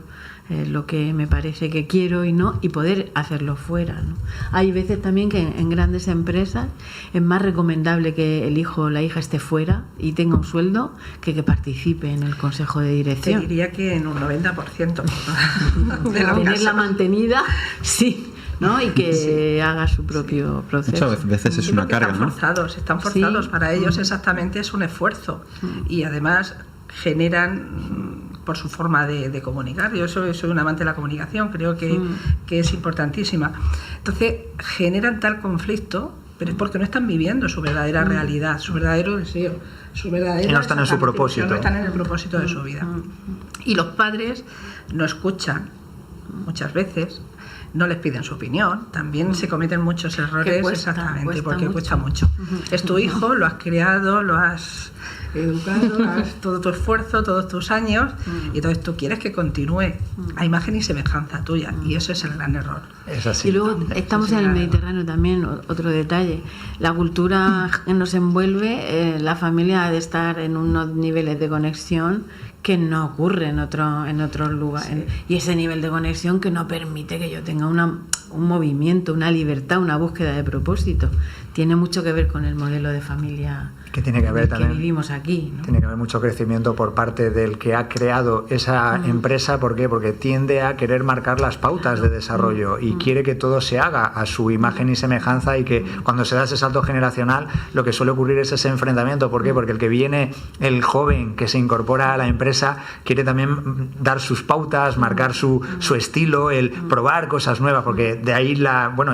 [SPEAKER 6] lo que me parece que quiero y no, y poder hacerlo fuera, ¿no? Hay veces también que en grandes empresas es más recomendable que el hijo o la hija esté fuera y tenga un sueldo que participe en el consejo de dirección.
[SPEAKER 8] Te diría que en un 90% de los
[SPEAKER 6] tenerla
[SPEAKER 8] casos.
[SPEAKER 6] mantenida, sí, ¿no? Y que haga su propio proceso.
[SPEAKER 5] Muchas veces es una carga, ¿no?
[SPEAKER 8] Están forzados. Para ellos exactamente es un esfuerzo. Y además generan, por su forma de comunicar, yo soy un amante de la comunicación, creo que es importantísima. Entonces generan tal conflicto, pero es porque no están viviendo su verdadera realidad, su verdadero deseo, su verdadera...
[SPEAKER 9] Y no están en su propósito.
[SPEAKER 8] No están en el propósito de su vida. Y los padres no escuchan muchas veces, no les piden su opinión, también se cometen muchos errores, exactamente, porque cuesta mucho. Es tu hijo, lo has criado, lo has educado, todo tu esfuerzo, todos tus años, y entonces tú quieres que continúe a imagen y semejanza tuya, y eso es el gran error.
[SPEAKER 9] Es así.
[SPEAKER 6] Y luego estamos en el Mediterráneo también, otro detalle, la cultura que nos envuelve, la familia ha de estar en unos niveles de conexión que no ocurre en otros lugares, y ese nivel de conexión que no permite que yo tenga un movimiento, una libertad, una búsqueda de propósito. Tiene mucho que ver con el modelo de familia
[SPEAKER 9] que tiene que haber también,
[SPEAKER 6] vivimos aquí, ¿no?
[SPEAKER 9] Tiene que haber mucho crecimiento por parte del que ha creado esa empresa. ¿Por qué? Porque tiende a querer marcar las pautas de desarrollo y quiere que todo se haga a su imagen y semejanza, y que cuando se da ese salto generacional lo que suele ocurrir es ese enfrentamiento. ¿Por qué? Porque el que viene, el joven que se incorpora a la empresa, quiere también dar sus pautas, marcar su estilo, el probar cosas nuevas, porque de ahí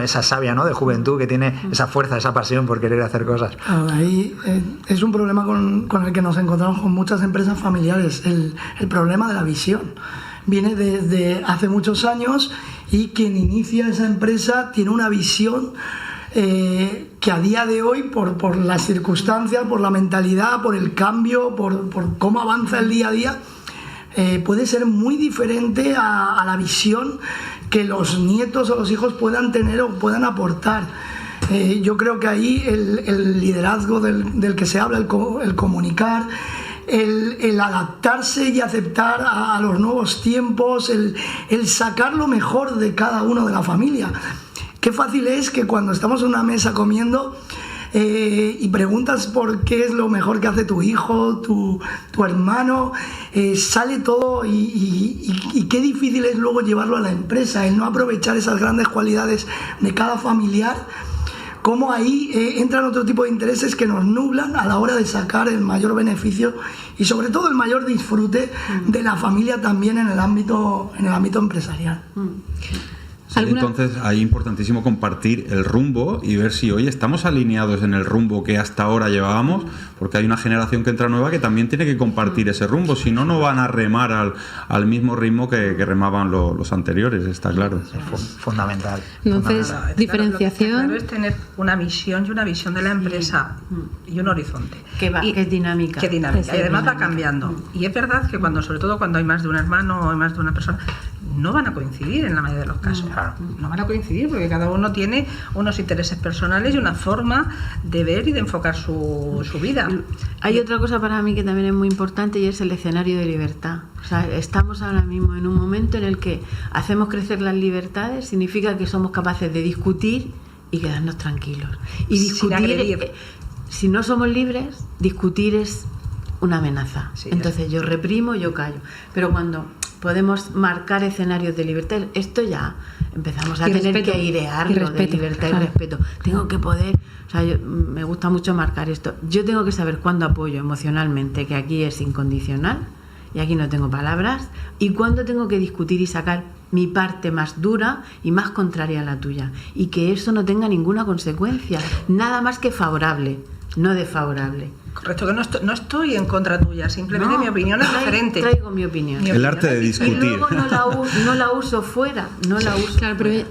[SPEAKER 9] esa savia, ¿no?, de juventud, que tiene esa fuerza, esa pasión por querer hacer cosas.
[SPEAKER 7] Ahí es un problema con el que nos encontramos con muchas empresas familiares, el problema de la visión. Viene desde hace muchos años, y quien inicia esa empresa tiene una visión que a día de hoy, por las circunstancias, por la mentalidad, por el cambio, por cómo avanza el día a día, puede ser muy diferente a la visión que los nietos o los hijos puedan tener o puedan aportar. Yo creo que ahí el liderazgo del que se habla, el comunicar, el adaptarse y aceptar a los nuevos tiempos, el sacar lo mejor de cada uno de la familia. Qué fácil es que cuando estamos en una mesa comiendo y preguntas por qué es lo mejor que hace tu hijo, tu hermano, sale todo y qué difícil es luego llevarlo a la empresa, el no aprovechar esas grandes cualidades de cada familiar. Cómo ahí entran otro tipo de intereses que nos nublan a la hora de sacar el mayor beneficio y sobre todo el mayor disfrute de la familia también en el ámbito empresarial.
[SPEAKER 5] Sí, entonces ahí importantísimo compartir el rumbo y ver si hoy estamos alineados en el rumbo que hasta ahora llevábamos, porque hay una generación que entra nueva que también tiene que compartir ese rumbo, si no, no van a remar al mismo ritmo que remaban los anteriores, está claro.
[SPEAKER 9] Es fundamental.
[SPEAKER 4] Entonces, diferenciación.
[SPEAKER 8] Claro, es tener una misión y una visión de la empresa y un horizonte.
[SPEAKER 6] Que es dinámica.
[SPEAKER 8] Que dinámica. Y además va cambiando. Y es verdad que sobre todo cuando hay más de un hermano o hay más de una persona, no van a coincidir en la mayoría de los casos. Claro. No van a coincidir porque cada uno tiene unos intereses personales y una forma de ver y de enfocar su vida.
[SPEAKER 6] Hay otra cosa para mí que también es muy importante y es el escenario de libertad. O sea, estamos ahora mismo en un momento en el que hacemos crecer las libertades, significa que somos capaces de discutir y quedarnos tranquilos. Y discutir, si no somos libres, discutir es una amenaza. Sí, entonces yo reprimo, yo callo. Pero cuando podemos marcar escenarios de libertad, esto ya empezamos a tener que airearlo de libertad y respeto. Tengo que poder, o sea, me gusta mucho marcar esto. Yo tengo que saber cuándo apoyo emocionalmente, que aquí es incondicional y aquí no tengo palabras, y cuándo tengo que discutir y sacar mi parte más dura y más contraria a la tuya, y que eso no tenga ninguna consecuencia, nada más que favorable, no desfavorable.
[SPEAKER 8] Correcto, que no estoy en contra tuya, simplemente mi opinión es diferente.
[SPEAKER 6] Traigo mi opinión.
[SPEAKER 5] El arte de discutir.
[SPEAKER 6] Y luego no la uso fuera, no la uso.
[SPEAKER 4] Claro, pero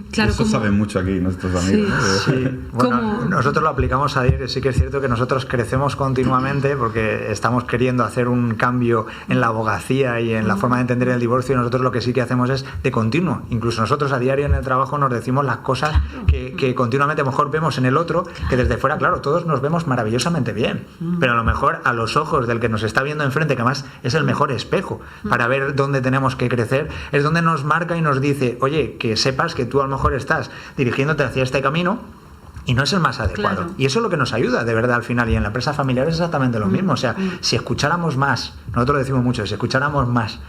[SPEAKER 4] claro,
[SPEAKER 5] eso saben mucho aquí nuestros amigos.
[SPEAKER 9] Sí. Sí. Bueno, nosotros lo aplicamos a diario. Sí que es cierto que nosotros crecemos continuamente porque estamos queriendo hacer un cambio en la abogacía y en la forma de entender el divorcio, y nosotros lo que sí que hacemos es de continuo. Incluso nosotros a diario en el trabajo nos decimos las cosas que continuamente mejor vemos en el otro, que desde fuera, claro, todos nos vemos maravillosamente bien. Pero a lo mejor a los ojos del que nos está viendo enfrente, que además es el mejor espejo para ver dónde tenemos que crecer, es donde nos marca y nos dice, oye, que sepas que tú a lo mejor estás dirigiéndote hacia este camino y no es el más adecuado. Claro. Y eso es lo que nos ayuda de verdad al final, y en la empresa familiar es exactamente lo mismo. O sea, si escucháramos más, nosotros lo decimos mucho, si escucháramos más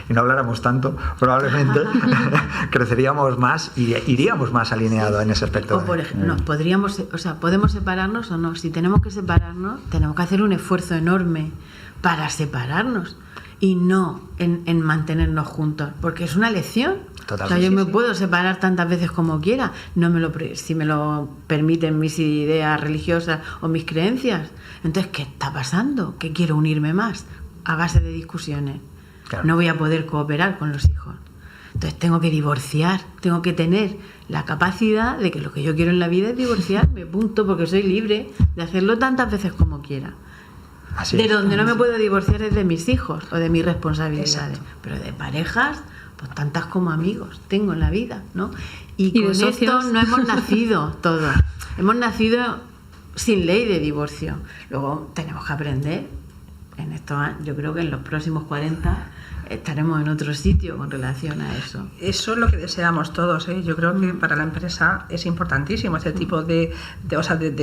[SPEAKER 9] y no habláramos tanto, probablemente creceríamos más y iríamos más alineados en ese aspecto.
[SPEAKER 6] O por ejemplo, podemos separarnos o no. Si tenemos que separarnos, tenemos que hacer un esfuerzo enorme para separarnos y no en mantenernos juntos, porque es una elección. Total, o sea, yo me puedo separar tantas veces como quiera, si me lo permiten mis ideas religiosas o mis creencias. Entonces, ¿qué está pasando? ¿Qué quiero unirme más? A base de discusiones. Claro. No voy a poder cooperar con los hijos. Entonces tengo que divorciar, tengo que tener la capacidad de que lo que yo quiero en la vida es divorciarme, punto, porque soy libre de hacerlo tantas veces como quiera. Así de donde no me puedo divorciar es de mis hijos o de mis responsabilidades. Exacto. Pero de parejas, pues tantas como amigos tengo en la vida, ¿no? Y con esto no hemos nacido todos. Hemos nacido sin ley de divorcio. Luego tenemos que aprender. En esto, yo creo que en los próximos 40 estaremos en otro sitio con relación a eso.
[SPEAKER 8] Eso es lo que deseamos todos, ¿eh? Yo creo que para la empresa es importantísimo este tipo de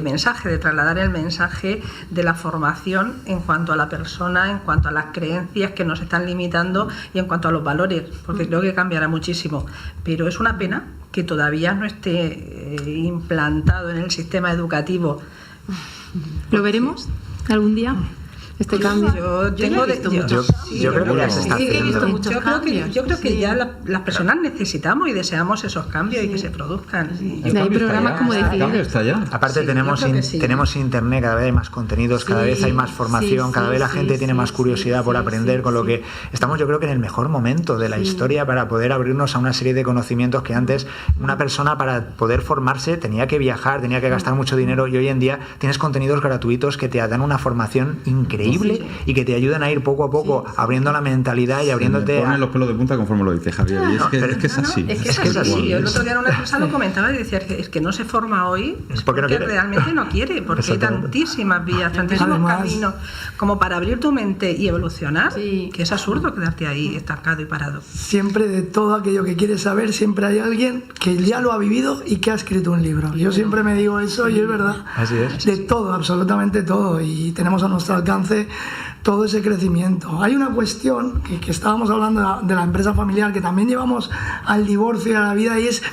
[SPEAKER 8] mensaje, de trasladar el mensaje de la formación en cuanto a la persona, en cuanto a las creencias que nos están limitando y en cuanto a los valores, porque creo que cambiará muchísimo. Pero es una pena que todavía no esté implantado en el sistema educativo.
[SPEAKER 4] ¿Lo veremos algún día? Este cambio.
[SPEAKER 9] Yo creo que ya se está haciendo.
[SPEAKER 8] Yo creo que ya las personas necesitamos y deseamos esos cambios y que se produzcan.
[SPEAKER 4] Hay programas como Decididos.
[SPEAKER 9] Aparte tenemos internet, cada vez hay más contenidos, cada vez hay más formación, cada vez la gente tiene más curiosidad por aprender, con lo que estamos, yo creo que en el mejor momento de la historia para poder abrirnos a una serie de conocimientos que antes una persona para poder formarse tenía que viajar, tenía que gastar mucho dinero, y hoy en día tienes contenidos gratuitos que te dan una formación increíble increíble y que te ayudan a ir poco a poco abriendo la mentalidad y abriéndote.
[SPEAKER 5] Me ponen los pelos de punta conforme lo dice Javier. Y es que es así.
[SPEAKER 8] Es que es así. Yo el otro día en una empresa lo comentaba y decía que es que no se forma hoy porque no realmente no quiere, porque hay tantísimas vías, tantísimos caminos como para abrir tu mente y evolucionar, que es absurdo quedarte ahí estancado y parado.
[SPEAKER 7] Siempre de todo aquello que quieres saber, siempre hay alguien que ya lo ha vivido y que ha escrito un libro. Yo siempre me digo eso y es verdad.
[SPEAKER 9] Así es.
[SPEAKER 7] De todo, absolutamente todo. Y tenemos a nuestro alcance todo ese crecimiento. Hay una cuestión que estábamos hablando de la empresa familiar, que también llevamos al divorcio y a la vida, y es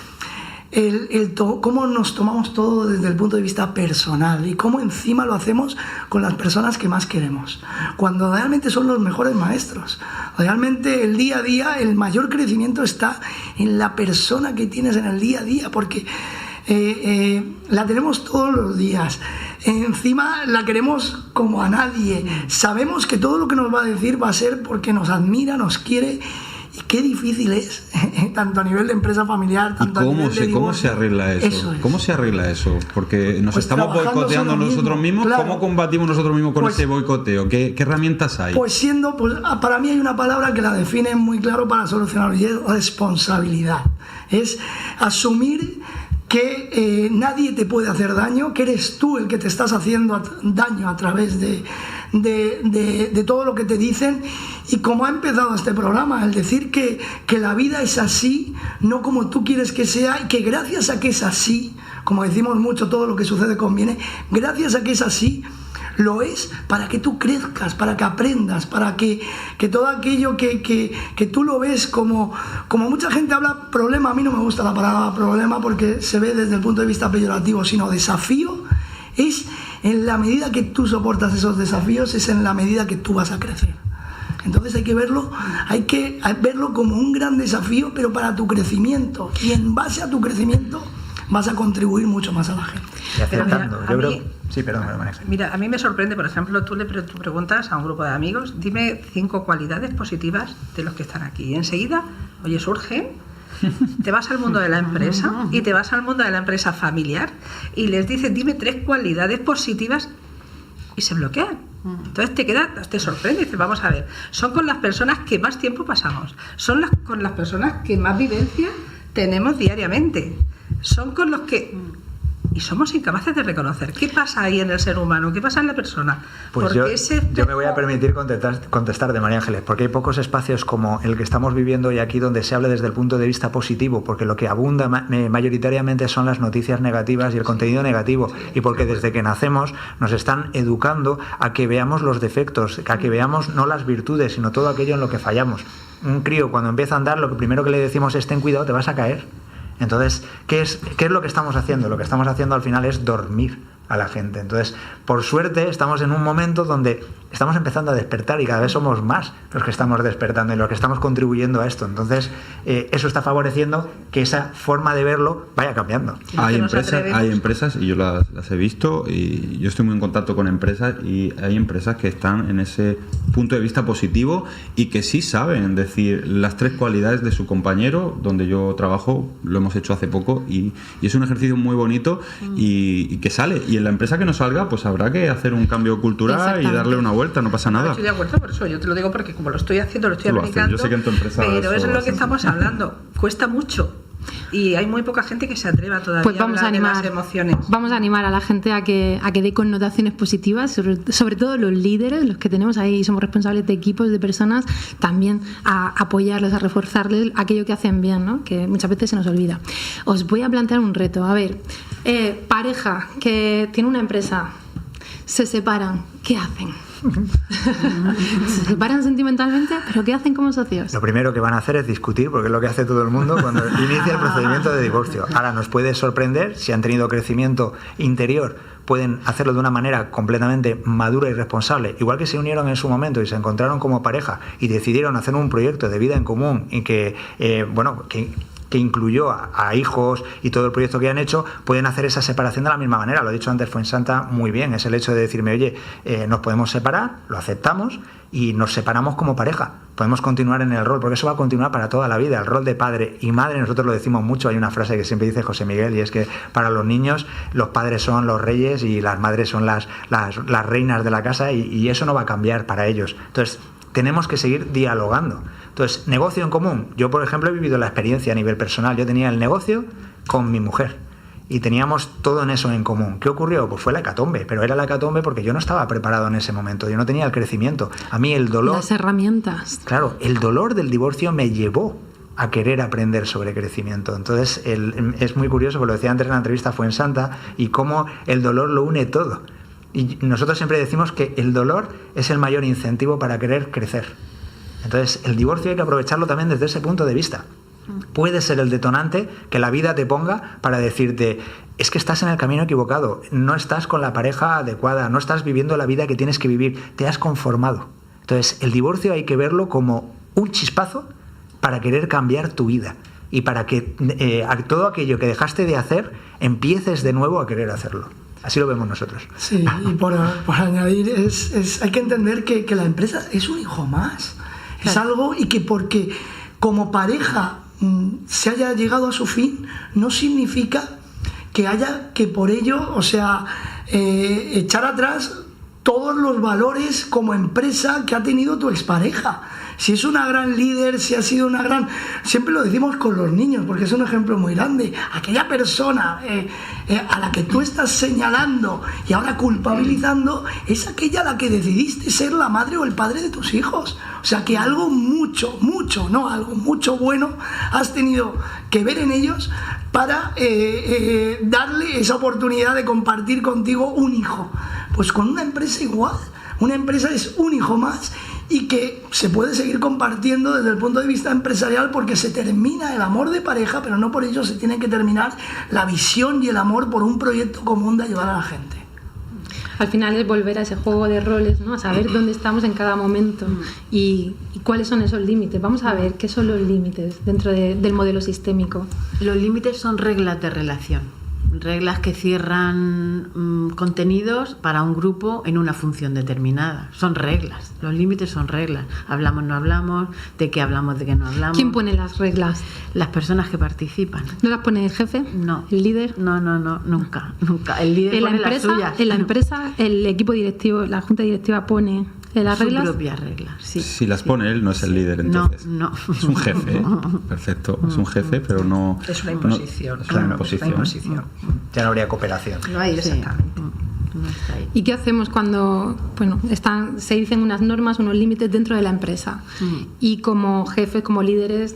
[SPEAKER 7] cómo nos tomamos todo desde el punto de vista personal y cómo encima lo hacemos con las personas que más queremos, cuando realmente son los mejores maestros. Realmente el día a día, el mayor crecimiento está en la persona que tienes en el día a día, porque la tenemos todos los días. Encima la queremos como a nadie. Sabemos que todo lo que nos va a decir va a ser porque nos admira, nos quiere. Y qué difícil es, tanto a nivel de empresa familiar, tanto a nivel de divorcio.
[SPEAKER 5] ¿Cómo se arregla eso? ¿Cómo se arregla eso? Porque nos estamos boicoteando nosotros mismos. Claro. ¿Cómo combatimos nosotros mismos con ese boicoteo? ¿Qué herramientas hay?
[SPEAKER 7] Pues para mí hay una palabra que la define muy claro para solucionarlo, y es responsabilidad. Es asumir que nadie te puede hacer daño, que eres tú el que te estás haciendo daño a través de todo lo que te dicen. Y como ha empezado este programa, el decir que la vida es así, no como tú quieres que sea, y que gracias a que es así, como decimos mucho, todo lo que sucede conviene, gracias a que es así, lo es para que tú crezcas, para que aprendas, para que todo aquello que tú lo ves como mucha gente habla problema. A mí no me gusta la palabra problema porque se ve desde el punto de vista peyorativo, sino desafío. Es en la medida que tú soportas esos desafíos, es en la medida que tú vas a crecer. Entonces hay que verlo como un gran desafío, pero para tu crecimiento, y en base a tu crecimiento vas a contribuir mucho más a la gente.
[SPEAKER 9] Y aceptando. Yo creo... Sí, perdón.
[SPEAKER 8] Mira, a mí me sorprende, por ejemplo, tú preguntas a un grupo de amigos, dime 5 cualidades positivas de los que están aquí. Y enseguida, surgen, te vas al mundo de la empresa y te vas al mundo de la empresa familiar y les dices, dime 3 cualidades positivas, y se bloquean. Entonces te sorprende y dices, vamos a ver, son con las personas que más tiempo pasamos, son con las personas que más vivencia tenemos diariamente, son con los que... Y somos incapaces de reconocer qué pasa ahí en el ser humano, qué pasa en la persona.
[SPEAKER 9] Pues yo me voy a permitir contestar de María Ángeles, porque hay pocos espacios como el que estamos viviendo hoy aquí donde se hable desde el punto de vista positivo, porque lo que abunda mayoritariamente son las noticias negativas y el contenido negativo, y porque desde que nacemos nos están educando a que veamos los defectos, a que veamos no las virtudes, sino todo aquello en lo que fallamos. Un crío cuando empieza a andar, lo primero que le decimos es ten cuidado, te vas a caer. Entonces, ¿qué es lo que estamos haciendo? Lo que estamos haciendo al final es dormir a la gente. Entonces, por suerte, estamos en un momento donde estamos empezando a despertar y cada vez somos más los que estamos despertando y los que estamos contribuyendo a esto. Entonces, eso está favoreciendo que esa forma de verlo vaya cambiando.
[SPEAKER 5] Hay empresas, y yo las he visto, y yo estoy muy en contacto con empresas, y hay empresas que están en ese punto de vista positivo y que sí saben decir las 3 cualidades de su compañero. Donde yo trabajo, lo hemos hecho hace poco, y es un ejercicio muy bonito y que sale. Y en la empresa que no salga, pues habrá que hacer un cambio cultural y darle una vuelta, no pasa nada.
[SPEAKER 8] Estoy de acuerdo, por eso yo te lo digo, porque como lo estoy haciendo, lo estoy aplicando.
[SPEAKER 5] Yo sé que en tu empresa
[SPEAKER 8] pero eso es lo que estamos hablando. Cuesta mucho. Y hay muy poca gente que se atreva todavía a hablar de las emociones.
[SPEAKER 4] Vamos a animar a la gente a que dé connotaciones positivas, sobre todo los líderes, los que tenemos ahí, somos responsables de equipos, de personas, también a apoyarles, a reforzarles aquello que hacen bien, ¿no? Que muchas veces se nos olvida. Os voy a plantear un reto. A ver, pareja que tiene una empresa, se separan, ¿qué hacen? Se separan sentimentalmente, pero ¿qué hacen como socios?
[SPEAKER 9] Lo primero que van a hacer es discutir, porque es lo que hace todo el mundo cuando inicia el procedimiento de divorcio. Ahora nos puede sorprender, si han tenido crecimiento interior, pueden hacerlo de una manera completamente madura y responsable, igual que se unieron en su momento y se encontraron como pareja y decidieron hacer un proyecto de vida en común y que que incluyó a hijos y todo el proyecto que han hecho, pueden hacer esa separación de la misma manera. Lo ha dicho antes Fuensanta muy bien, es el hecho de decirme, oye, nos podemos separar, lo aceptamos y nos separamos como pareja. Podemos continuar en el rol, porque eso va a continuar para toda la vida. El rol de padre y madre, nosotros lo decimos mucho, hay una frase que siempre dice José Miguel, y es que para los niños los padres son los reyes y las madres son las reinas de la casa, y eso no va a cambiar para ellos. Entonces, tenemos que seguir dialogando. Entonces, negocio en común. Yo, por ejemplo, he vivido la experiencia a nivel personal. Yo tenía el negocio con mi mujer y teníamos todo en eso en común. ¿Qué ocurrió? Pues fue la hecatombe, pero era la hecatombe porque yo no estaba preparado en ese momento, yo no tenía el crecimiento. A mí el dolor...
[SPEAKER 4] Las herramientas.
[SPEAKER 9] Claro, el dolor del divorcio me llevó a querer aprender sobre crecimiento. Entonces, es muy curioso, porque lo decía antes en la entrevista Fuensanta, y cómo el dolor lo une todo. Y nosotros siempre decimos que el dolor es el mayor incentivo para querer crecer. Entonces, el divorcio hay que aprovecharlo también desde ese punto de vista. Puede ser el detonante que la vida te ponga para decirte, es que estás en el camino equivocado, no estás con la pareja adecuada, no estás viviendo la vida que tienes que vivir, te has conformado. Entonces, el divorcio hay que verlo como un chispazo para querer cambiar tu vida y para que todo aquello que dejaste de hacer, empieces de nuevo a querer hacerlo. Así lo vemos nosotros.
[SPEAKER 7] Sí, y por añadir, hay que entender que la empresa es un hijo más. Es algo, y que porque como pareja se haya llegado a su fin, no significa que haya que por ello, echar atrás todos los valores como empresa que ha tenido tu expareja. Si es una gran líder, si ha sido una gran... Siempre lo decimos con los niños, porque es un ejemplo muy grande. Aquella persona a la que tú estás señalando y ahora culpabilizando, es aquella a la que decidiste ser la madre o el padre de tus hijos. O sea que algo mucho bueno has tenido que ver en ellos para darle esa oportunidad de compartir contigo un hijo. Pues con una empresa igual. Una empresa es un hijo más, y que se puede seguir compartiendo desde el punto de vista empresarial, porque se termina el amor de pareja, pero no por ello se tiene que terminar la visión y el amor por un proyecto común de ayudar a la gente.
[SPEAKER 4] Al final es volver a ese juego de roles, ¿no? A saber dónde estamos en cada momento y cuáles son esos límites. Vamos a ver qué son los límites dentro del modelo sistémico.
[SPEAKER 6] Los límites son reglas de relación. Reglas que cierran contenidos para un grupo en una función determinada. Son reglas, los límites son reglas. Hablamos, no hablamos, de qué hablamos, de qué no hablamos.
[SPEAKER 4] ¿Quién pone las reglas?
[SPEAKER 6] Las personas que participan.
[SPEAKER 4] ¿No las pone el jefe?
[SPEAKER 6] No.
[SPEAKER 4] ¿El líder?
[SPEAKER 6] No, nunca. El líder pone las suyas.
[SPEAKER 4] En la empresa, el equipo directivo, la junta directiva pone las reglas.
[SPEAKER 6] Sus propias reglas, sí.
[SPEAKER 5] Si las pone él, no es el líder, entonces.
[SPEAKER 6] No.
[SPEAKER 5] Es un jefe, perfecto. Es un jefe, pero no...
[SPEAKER 8] Es una imposición.
[SPEAKER 5] No, es una
[SPEAKER 8] imposición.
[SPEAKER 9] Ya no habría cooperación.
[SPEAKER 8] No hay, exactamente.
[SPEAKER 6] No está ahí.
[SPEAKER 4] ¿Y qué hacemos cuando se dicen unas normas, unos límites dentro de la empresa? Y como jefes, como líderes,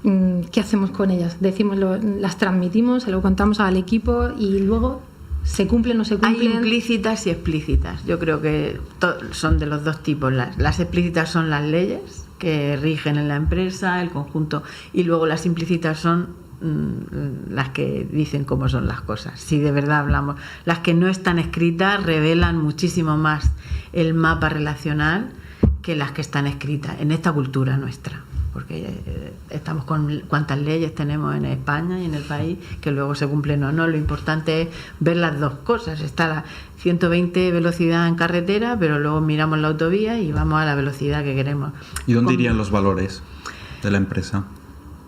[SPEAKER 4] ¿qué hacemos con ellas? Las transmitimos, se lo contamos al equipo y luego ¿se cumplen o no se cumplen?
[SPEAKER 6] Hay implícitas y explícitas. Yo creo que son de los dos tipos. Las explícitas son las leyes que rigen en la empresa, el conjunto, y luego las implícitas son las que dicen cómo son las cosas. Si de verdad hablamos, las que no están escritas revelan muchísimo más el mapa relacional que las que están escritas en esta cultura nuestra, porque estamos con cuántas leyes tenemos en España y en el país, que luego se cumplen o no. Lo importante es ver las dos cosas. Está la 120 velocidad en carretera, pero luego miramos la autovía y vamos a la velocidad que queremos.
[SPEAKER 5] ¿Y dónde irían los valores de la empresa?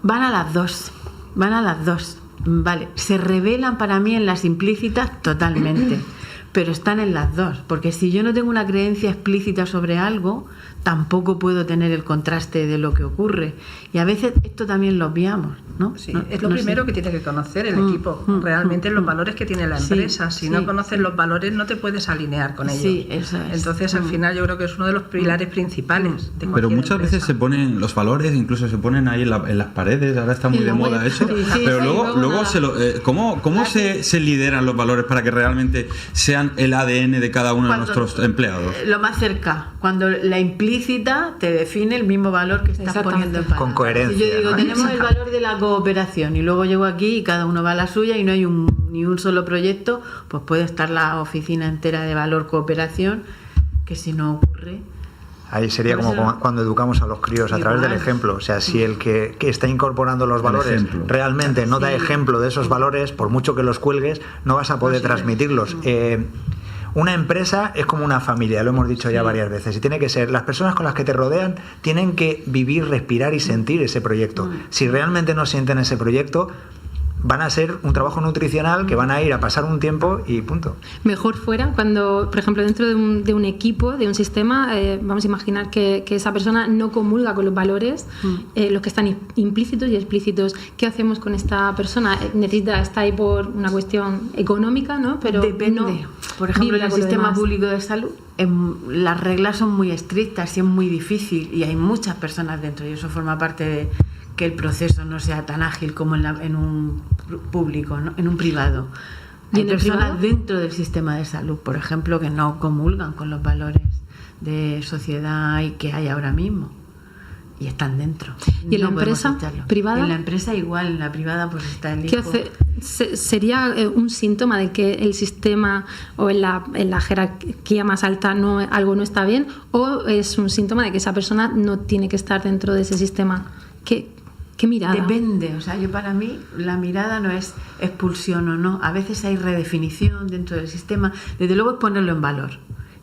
[SPEAKER 6] Van a las dos. Vale, se revelan para mí en las implícitas totalmente, pero están en las dos, porque si yo no tengo una creencia explícita sobre algo, tampoco puedo tener el contraste de lo que ocurre. Y a veces esto también lo obviamos, ¿no?
[SPEAKER 8] Sí, es lo primero que tiene que conocer el equipo, realmente los valores que tiene la empresa. Si no conoces los valores, no te puedes alinear con ellos.
[SPEAKER 6] Sí, eso es.
[SPEAKER 8] Entonces, al final, yo creo que es uno de los pilares principales de
[SPEAKER 5] Pero muchas
[SPEAKER 8] empresa.
[SPEAKER 5] veces se ponen los valores, incluso se ponen ahí en las paredes, ahora está muy de moda eso. Pero luego ¿cómo se lideran los valores para que realmente sean el ADN de cada uno de nuestros empleados?
[SPEAKER 6] Lo más cerca, cuando la implícita te define el mismo valor que estás poniendo en pantalla.
[SPEAKER 9] Con coherencia.
[SPEAKER 6] Si yo digo, tenemos el valor de la cooperación, y luego llego aquí y cada uno va a la suya y no hay ni un solo proyecto, pues puede estar la oficina entera de valor cooperación, que si no ocurre,
[SPEAKER 9] Ahí sería como cuando educamos a los críos a través del ejemplo. O sea, si el que está incorporando los valores realmente no da ejemplo de esos valores, por mucho que los cuelgues, no vas a poder transmitirlos. Una empresa es como una familia, lo hemos dicho ya varias veces, y tiene que ser, las personas con las que te rodean tienen que vivir, respirar y sentir ese proyecto. Si realmente no sienten ese proyecto, van a ser un trabajo nutricional que van a ir a pasar un tiempo y punto.
[SPEAKER 4] Mejor fuera cuando, por ejemplo, dentro de un equipo, de un sistema, vamos a imaginar que esa persona no comulga con los valores, los que están implícitos y explícitos. ¿Qué hacemos con esta persona? Está ahí por una cuestión económica, ¿no? Pero
[SPEAKER 6] depende.
[SPEAKER 4] No,
[SPEAKER 6] por ejemplo, en el sistema público de salud, las reglas son muy estrictas y es muy difícil, y hay muchas personas dentro, y eso forma parte de que el proceso no sea tan ágil como en un público, ¿no? En un privado. Hay personas dentro del sistema de salud, por ejemplo, que no comulgan con los valores de sociedad y que hay ahora mismo, y están dentro.
[SPEAKER 4] ¿Y en la empresa privada?
[SPEAKER 6] En la empresa igual, en la privada pues está el hijo.
[SPEAKER 4] ¿Qué hace? ¿Sería un síntoma de que el sistema o en la jerarquía más alta algo no está bien? ¿O es un síntoma de que esa persona no tiene que estar dentro de ese sistema? ¿Qué mirada?
[SPEAKER 6] Depende, o sea, para mí la mirada no es expulsión o no, a veces hay redefinición dentro del sistema, desde luego es ponerlo en valor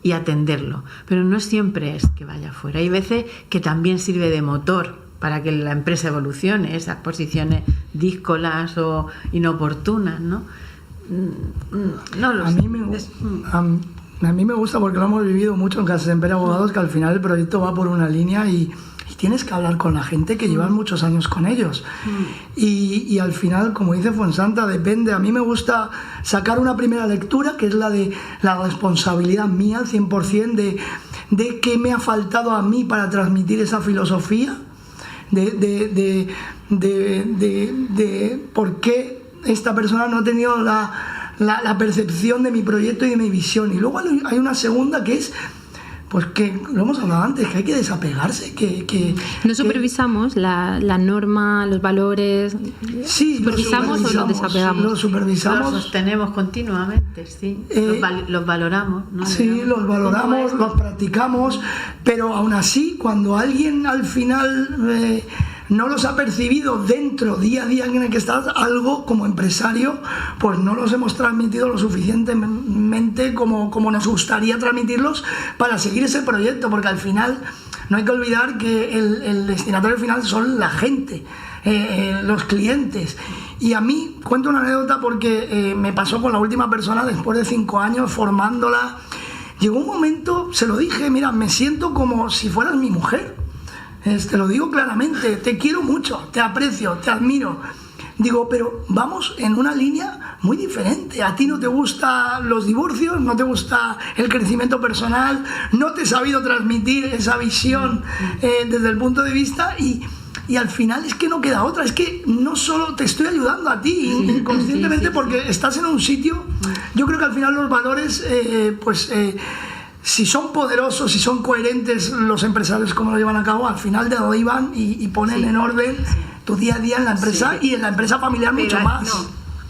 [SPEAKER 6] y atenderlo, pero no siempre es que vaya fuera, hay veces que también sirve de motor para que la empresa evolucione, esas posiciones díscolas o inoportunas, ¿no? No lo sé.
[SPEAKER 7] A mí me gusta porque lo hemos vivido mucho en Casa Semper Abogados, que al final el proyecto va por una línea y tienes que hablar con la gente que llevan muchos años con ellos. Y al final, como dice Fuensanta, depende. A mí me gusta sacar una primera lectura, que es la de la responsabilidad mía al 100% de qué me ha faltado a mí para transmitir esa filosofía, de por qué esta persona no ha tenido la percepción de mi proyecto y de mi visión. Y luego hay una segunda que es, pues que lo hemos hablado antes, que hay que desapegarse,
[SPEAKER 4] no supervisamos la norma, los valores.
[SPEAKER 7] Sí,
[SPEAKER 4] ¿supervisamos o los desapegamos?
[SPEAKER 7] Lo supervisamos.
[SPEAKER 6] Los sostenemos continuamente, sí. Los valoramos, ¿no?
[SPEAKER 7] Sí, los valoramos, los practicamos, pero aún así, cuando alguien al final no los ha percibido dentro, día a día en el que estás, algo como empresario, pues no los hemos transmitido lo suficientemente como nos gustaría transmitirlos para seguir ese proyecto, porque al final no hay que olvidar que el destinatario final son la gente, los clientes. Y a mí, cuento una anécdota porque me pasó con la última persona después de 5 años formándola. Llegó un momento, se lo dije, mira, me siento como si fueras mi mujer. Te lo digo claramente, te quiero mucho, te aprecio, te admiro. Digo, pero vamos en una línea muy diferente. A ti no te gustan los divorcios, no te gusta el crecimiento personal, no te he sabido transmitir esa visión desde el punto de vista y al final es que no queda otra. Es que no solo te estoy ayudando a ti inconscientemente porque estás en un sitio. Yo creo que al final los valores, si son poderosos, si son coherentes los empresarios como lo llevan a cabo, al final de donde van y ponen en orden tu día a día en la empresa y en la empresa familiar mucho más.
[SPEAKER 8] No,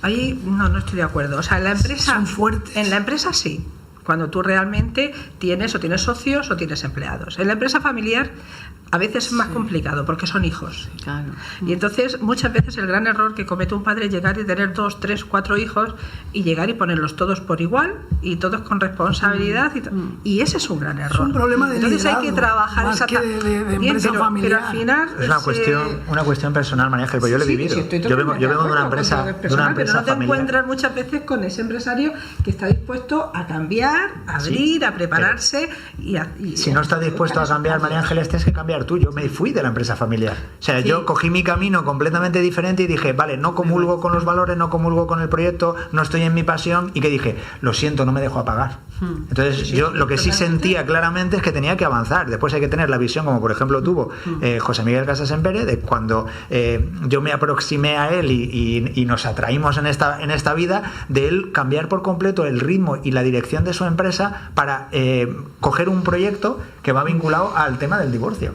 [SPEAKER 8] ahí no estoy de acuerdo. O sea, en la empresa,
[SPEAKER 7] son fuertes.
[SPEAKER 8] En la empresa sí, cuando tú realmente tienes socios o tienes empleados. En la empresa familiar a veces es más complicado porque son hijos.
[SPEAKER 6] Claro.
[SPEAKER 8] Y entonces muchas veces el gran error que comete un padre es llegar y tener 2, 3, 4 hijos y llegar y ponerlos todos por igual y todos con responsabilidad y ese es un gran error.
[SPEAKER 7] Es un problema de
[SPEAKER 8] entonces
[SPEAKER 7] liderazgo,
[SPEAKER 8] hay que trabajar
[SPEAKER 7] más que de empresa familiar.
[SPEAKER 8] Pero al final
[SPEAKER 9] es una cuestión personal, María Ángel, pero yo lo he vivido. Yo vengo de una empresa
[SPEAKER 8] pero no te
[SPEAKER 9] familiar.
[SPEAKER 8] encuentras muchas veces con ese empresario que está dispuesto a cambiar, a abrir, a prepararse y
[SPEAKER 9] si no está dispuesto a cambiar, María Ángeles, tienes que cambiar tú. Yo me fui de la empresa familiar. O sea, yo cogí mi camino completamente diferente y dije, vale, no comulgo con los valores, no comulgo con el proyecto, no estoy en mi pasión, y que dije, lo siento, no me dejo apagar. Entonces yo lo que sí sentía claramente es que tenía que avanzar. Después hay que tener la visión, como por ejemplo tuvo José Miguel Casas Empere, de cuando yo me aproximé a él y nos atraímos en esta vida, de él cambiar por completo el ritmo y la dirección de su empresa para coger un proyecto que va vinculado al tema del divorcio.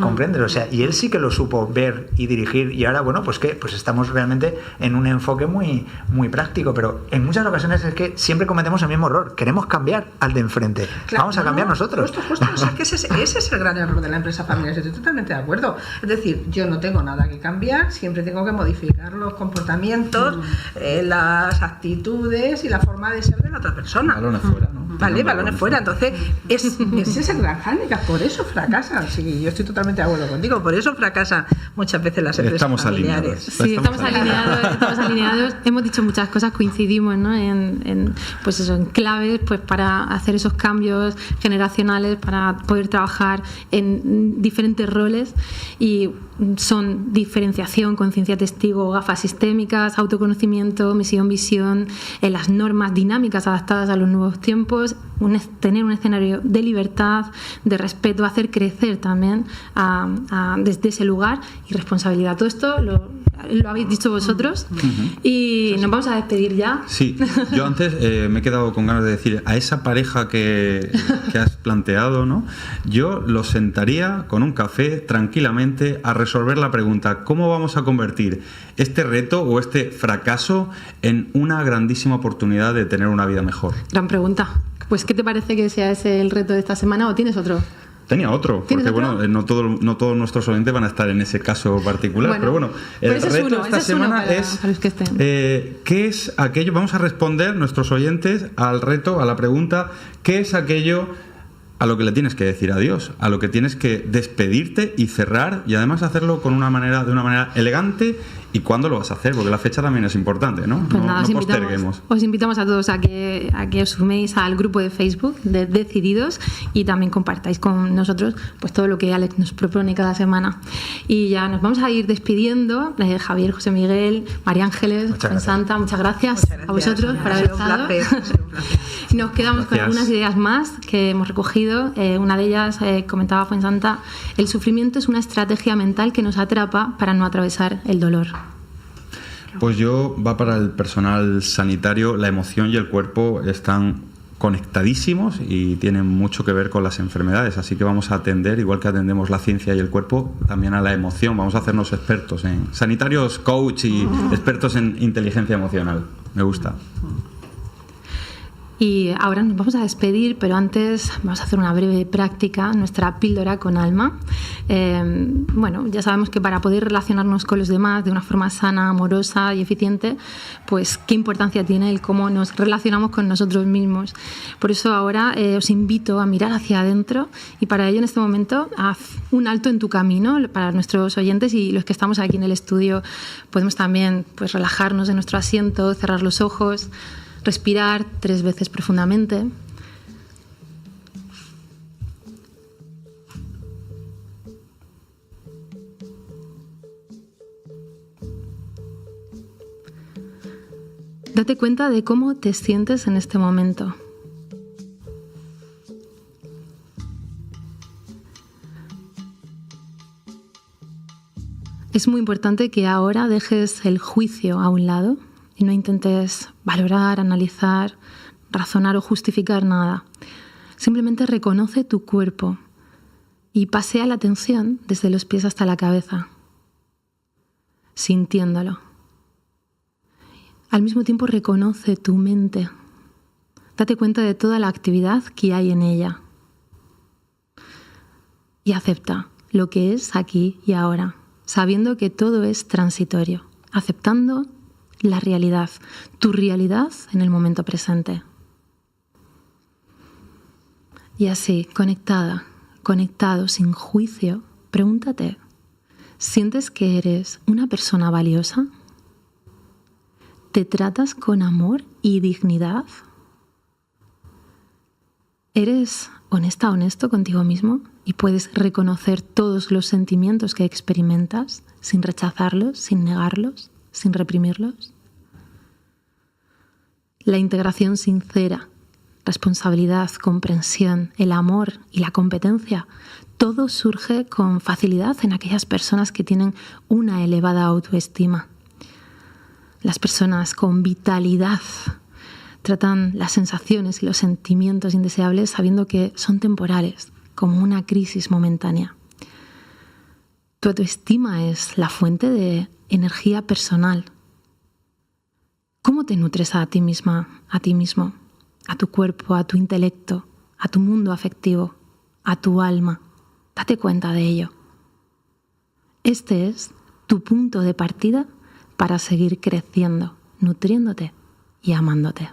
[SPEAKER 9] ¿comprendes? O sea, y él sí que lo supo ver y dirigir, y ahora, bueno, pues ¿qué? Pues estamos realmente en un enfoque muy, muy práctico, pero en muchas ocasiones es que siempre cometemos el mismo error, queremos cambiar al de enfrente, vamos a cambiar nosotros.
[SPEAKER 8] Justo, o sea, que ese es el gran error de la empresa familiar, estoy totalmente de acuerdo. Es decir, yo no tengo nada que cambiar, siempre tengo que modificar los comportamientos, las actitudes y la forma de ser de la otra persona.
[SPEAKER 5] Balones fuera, ¿no?
[SPEAKER 8] Vale, balones fuera. Entonces, ese es el gran hándicap, por eso fracasan. Sí, yo estoy totalmente de acuerdo contigo, por eso fracasan muchas veces las empresas familiares.
[SPEAKER 4] Sí, estamos alineados. Hemos dicho muchas cosas, coincidimos, ¿no? Pues eso, en claves pues para hacer esos cambios generacionales, para poder trabajar en diferentes roles, y son diferenciación, conciencia testigo, gafas sistémicas, autoconocimiento, misión, visión, las normas dinámicas adaptadas a los nuevos tiempos, tener un escenario de libertad, de respeto, hacer crecer también desde ese lugar, y responsabilidad. Todo esto lo habéis dicho vosotros. Y nos vamos a despedir ya.
[SPEAKER 5] Sí, yo antes me he quedado con ganas de decir a esa pareja que has planteado, ¿no? Yo los sentaría con un café tranquilamente a resolver la pregunta: ¿cómo vamos a convertir este reto o este fracaso en una grandísima oportunidad de tener una vida mejor?
[SPEAKER 4] Gran pregunta. Pues, ¿qué te parece que sea ese el reto de esta semana, o tienes otro?
[SPEAKER 5] Tenía otro, porque
[SPEAKER 4] otro?
[SPEAKER 5] Bueno, no todos nuestros oyentes van a estar en ese caso particular, pero bueno, el reto de esta semana es ¿qué es aquello? Vamos a responder, nuestros oyentes, al reto, a la pregunta: ¿qué es aquello a lo que le tienes que decir adiós, a lo que tienes que despedirte y cerrar, y además hacerlo de una manera elegante? ¿Y cuándo lo vas a hacer? Porque la fecha también es importante, ¿no?
[SPEAKER 4] Pues nada,
[SPEAKER 5] no posterguemos.
[SPEAKER 4] Os invitamos a todos a que os suméis al grupo de Facebook de Decididos, y también compartáis con nosotros pues todo lo que Alex nos propone cada semana. Y ya nos vamos a ir despidiendo. Javier, José Miguel, María Ángeles, Fuensanta, muchas gracias a vosotros por haber estado. Nos quedamos con algunas ideas más que hemos recogido. Una de ellas, comentaba Fuensanta: el sufrimiento es una estrategia mental que nos atrapa para no atravesar el dolor.
[SPEAKER 5] Pues va para el personal sanitario. La emoción y el cuerpo están conectadísimos y tienen mucho que ver con las enfermedades, así que vamos a atender, igual que atendemos la ciencia y el cuerpo, también a la emoción. Vamos a hacernos expertos en sanitarios, coach y expertos en inteligencia emocional. Me gusta.
[SPEAKER 4] Y ahora nos vamos a despedir, pero antes vamos a hacer una breve práctica, nuestra píldora con alma. Bueno, ya sabemos que para poder relacionarnos con los demás de una forma sana, amorosa y eficiente, pues qué importancia tiene el cómo nos relacionamos con nosotros mismos. Por eso ahora os invito a mirar hacia adentro, y para ello en este momento haz un alto en tu camino. Para nuestros oyentes y los que estamos aquí en el estudio, podemos también pues relajarnos en nuestro asiento, cerrar los ojos, respirar 3 veces profundamente. Date cuenta de cómo te sientes en este momento. Es muy importante que ahora dejes el juicio a un lado y no intentes valorar, analizar, razonar o justificar nada. Simplemente reconoce tu cuerpo y pasea la atención desde los pies hasta la cabeza, sintiéndolo. Al mismo tiempo reconoce tu mente. Date cuenta de toda la actividad que hay en ella. Y acepta lo que es aquí y ahora, sabiendo que todo es transitorio, aceptando la realidad, tu realidad en el momento presente. Y así, conectado, sin juicio, pregúntate: ¿sientes que eres una persona valiosa? ¿Te tratas con amor y dignidad? ¿Eres honesto contigo mismo y puedes reconocer todos los sentimientos que experimentas sin rechazarlos, sin negarlos, sin reprimirlos? La integración sincera, responsabilidad, comprensión, el amor y la competencia, todo surge con facilidad en aquellas personas que tienen una elevada autoestima. Las personas con vitalidad tratan las sensaciones y los sentimientos indeseables sabiendo que son temporales, como una crisis momentánea. Tu autoestima es la fuente de energía personal. ¿Cómo te nutres a ti misma, a ti mismo, a tu cuerpo, a tu intelecto, a tu mundo afectivo, a tu alma? Date cuenta de ello. Este es tu punto de partida para seguir creciendo, nutriéndote y amándote.